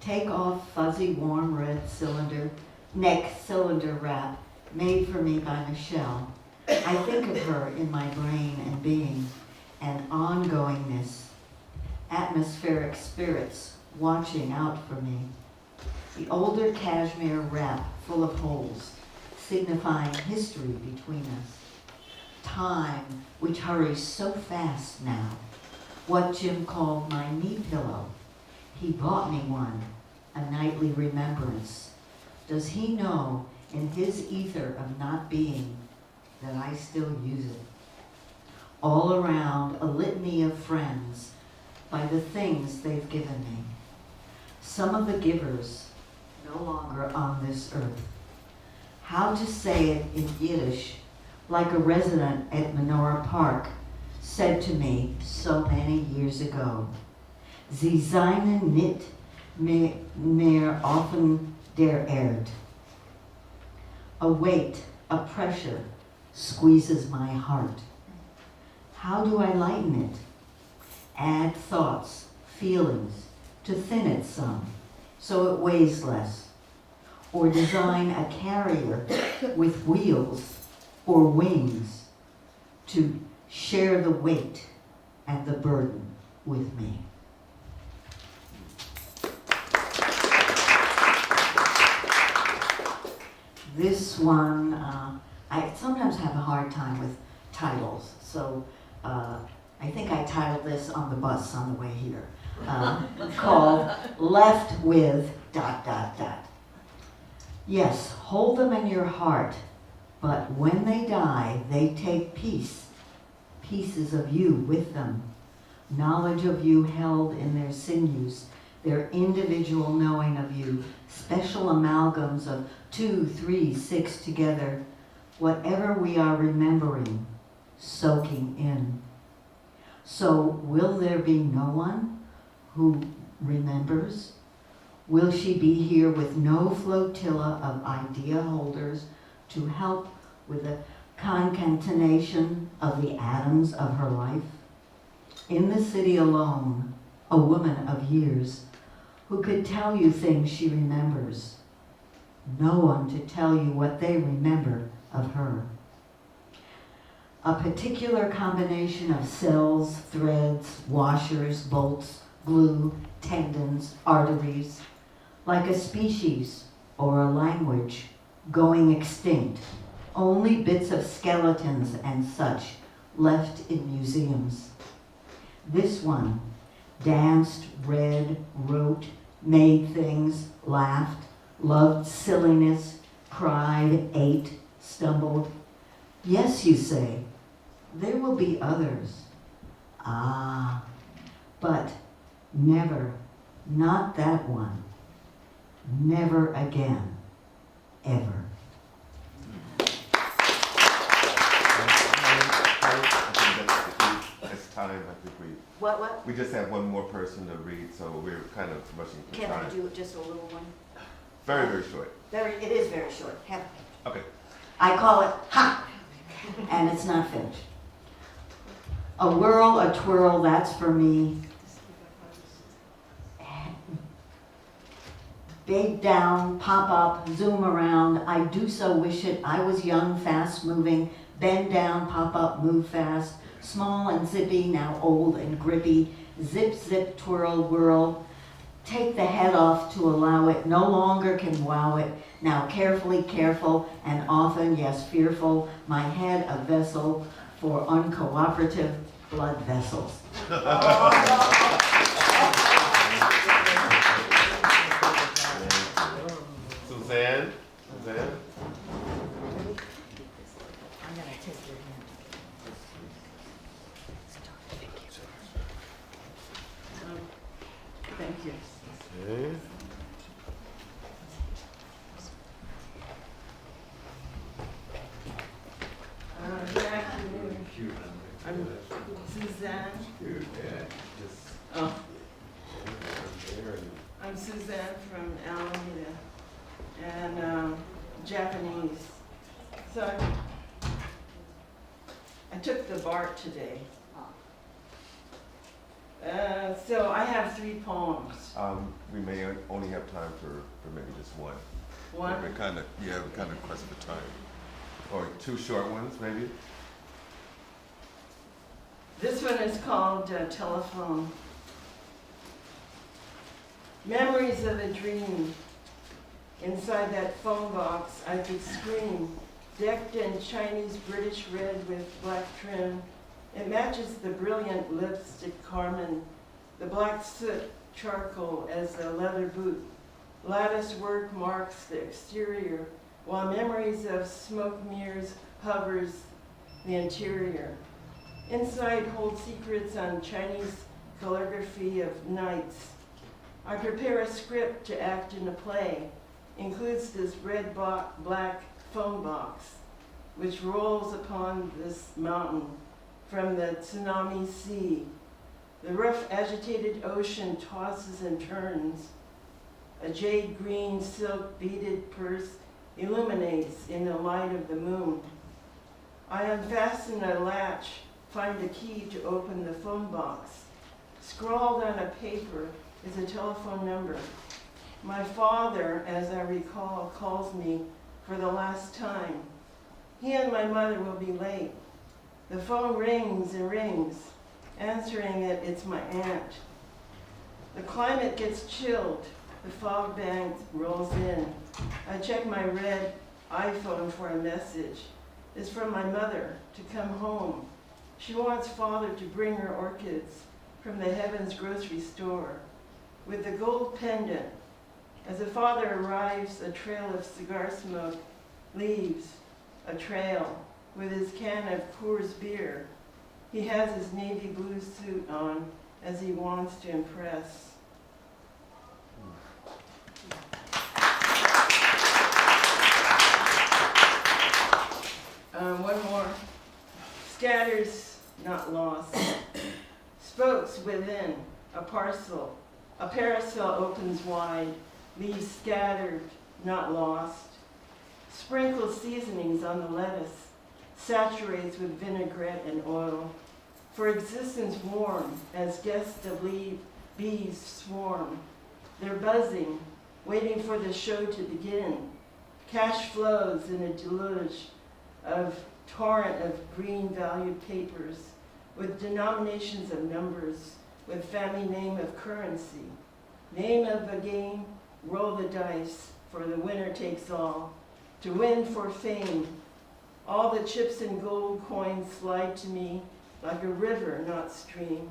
Take off fuzzy warm red neck cylinder wrap made for me by Michelle. I think of her in my brain and being, and ongoingness, atmospheric spirits watching out for me. The older cashmere wrap full of holes, signifying history between us. Time, which hurries so fast now. What Jim called my knee pillow. He bought me one, a nightly remembrance. Does he know in his ether of not being that I still use it? All around, a litany of friends by the things they've given me. Some of the givers no longer on this earth. How to say it in Yiddish, like a resident at Menorah Park said to me so many years ago. Sie seien nicht mehr offen der Erd. A weight, a pressure, squeezes my heart. How do I lighten it? Add thoughts, feelings, to thin it some, so it weighs less. Or design a carrier with wheels or wings to share the weight and the burden with me. This one, I sometimes have a hard time with titles, so I think I titled this on the bus on the way here, called Left With ... Yes, hold them in your heart, but when they die, they take pieces of you with them, knowledge of you held in their sinews, their individual knowing of you, special amalgams of 2, 3, 6 together, whatever we are remembering, soaking in. So will there be no one who remembers? Will she be here with no flotilla of idea holders to help with the concatenation of the atoms of her life? In the city alone, a woman of years, who could tell you things she remembers. No one to tell you what they remember of her. A particular combination of cells, threads, washers, bolts, glue, tendons, arteries, like a species or a language going extinct, only bits of skeletons and such left in museums. This one danced, read, wrote, made things, laughed, loved silliness, cried, ate, stumbled. Yes, you say, there will be others. Ah, but never, not that one. Never again, ever. It's time, I think What? we just have one more person to read, so we're kind of rushing for Can time. I do just a little one? Very, very short. It is very short. Okay. I call it ha, and it's not finished. A whirl, a twirl, that's for me. Big down, pop up, zoom around. I do so wish it. I was young, fast moving. Bend down, pop up, move fast. Small and zippy, now old and grippy. Zip, zip, twirl, whirl. Take the head off to allow it. No longer can wow it. Now carefully, careful, and often, yes, fearful. My head a vessel for uncooperative blood vessels. Suzanne? I'm gonna take your hand. Thank you. Okay. I'm Suzanne. Dude, yeah, just. Oh, There. I'm Suzanne from Alameda, and Japanese. So I took the BART today. So I have 3 poems. We may only have time for maybe just one. One? We kind of pressed for time. Or 2 short ones, maybe? This one is called Telephone. Memories of a dream. Inside that phone box, I could scream, decked in Chinese British red with black trim. It matches the brilliant lipstick carmine, the black soot charcoal as the leather boot. Lattice work marks the exterior, while memories of smoke mirrors hovers the interior. Inside hold secrets on Chinese calligraphy of nights. I prepare a script to act in a play. Includes this red black phone box, which rolls upon this mountain from the tsunami sea. The rough, agitated ocean tosses and turns. A jade green silk beaded purse illuminates in the light of the moon. I unfasten a latch, find a key to open the phone box. Scrawled on a paper is a telephone number. My father, as I recall, calls me for the last time. He and my mother will be late. The phone rings and rings. Answering it, it's my aunt. The climate gets chilled. The fog bank rolls in. I check my red iPhone for a message. It's from my mother to come home. She wants father to bring her orchids from the Heavens grocery store with the gold pendant. As the father arrives, a trail of cigar smoke leaves a trail with his can of Coors beer. He has his navy blue suit on as he wants to impress. One more. Scatters, not lost. Spokes within, a parcel. A parasol opens wide, leaves scattered, not lost. Sprinkles seasonings on the lettuce, saturates with vinaigrette and oil. For existence warm, as guests of bees swarm. They're buzzing, waiting for the show to begin. Cash flows in a deluge of torrent of green valued papers, with denominations of numbers, with family name of currency. Name of a game, roll the dice, for the winner takes all. To win for fame, all the chips and gold coins slide to me like a river, not stream.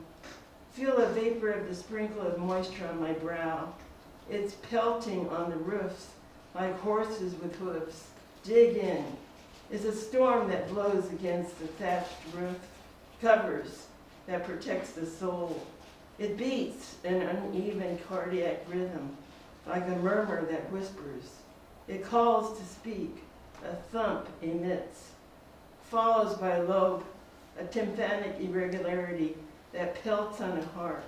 Feel a vapor of the sprinkle of moisture on my brow. It's pelting on the roofs like horses with hoofs. Dig in. Is a storm that blows against the thatched roof covers that protects the soul. It beats an uneven cardiac rhythm, like a murmur that whispers. It calls to speak, a thump emits, follows by low, a tympanic irregularity that pelts on a heart,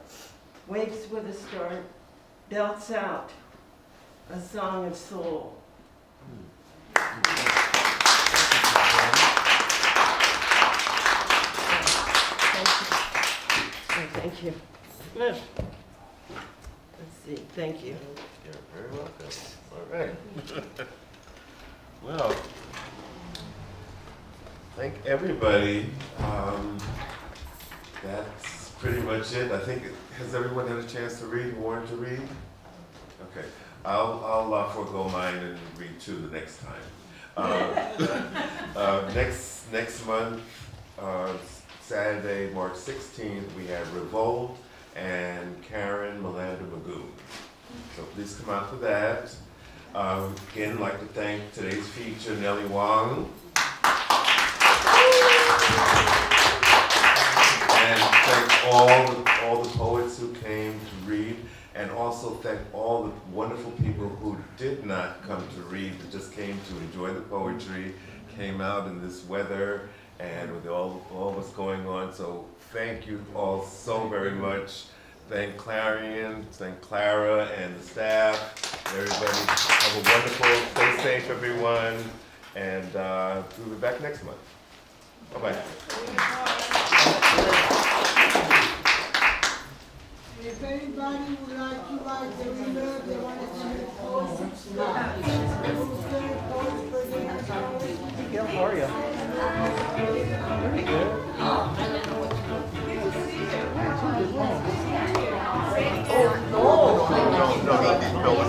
wakes with a start, belts out, a song of soul. Thank you. Let's see, thank you. You're very welcome. All right. Well, Thank everybody. That's pretty much it. I think, has everyone had a chance to read, who wanted to read? Okay, I'll forego mine and read 2 the next time. Next month, Saturday, March 16th, we have Revolt and Karen Melinda Magoon. So please come out for that. Again, I'd like to thank today's feature, Nellie Wong. And thank all the poets who came to read, and also thank all the wonderful people who did not come to read, but just came to enjoy the poetry, came out in this weather, and with all what's going on. So thank you all so very much. Thank Clarion, thank Clara and the staff. Everybody have a wonderful, stay safe everyone, and we'll be back next month. Bye-bye. If anybody would like to write their email, they want to send it post. How are you? Pretty good. Oh, no.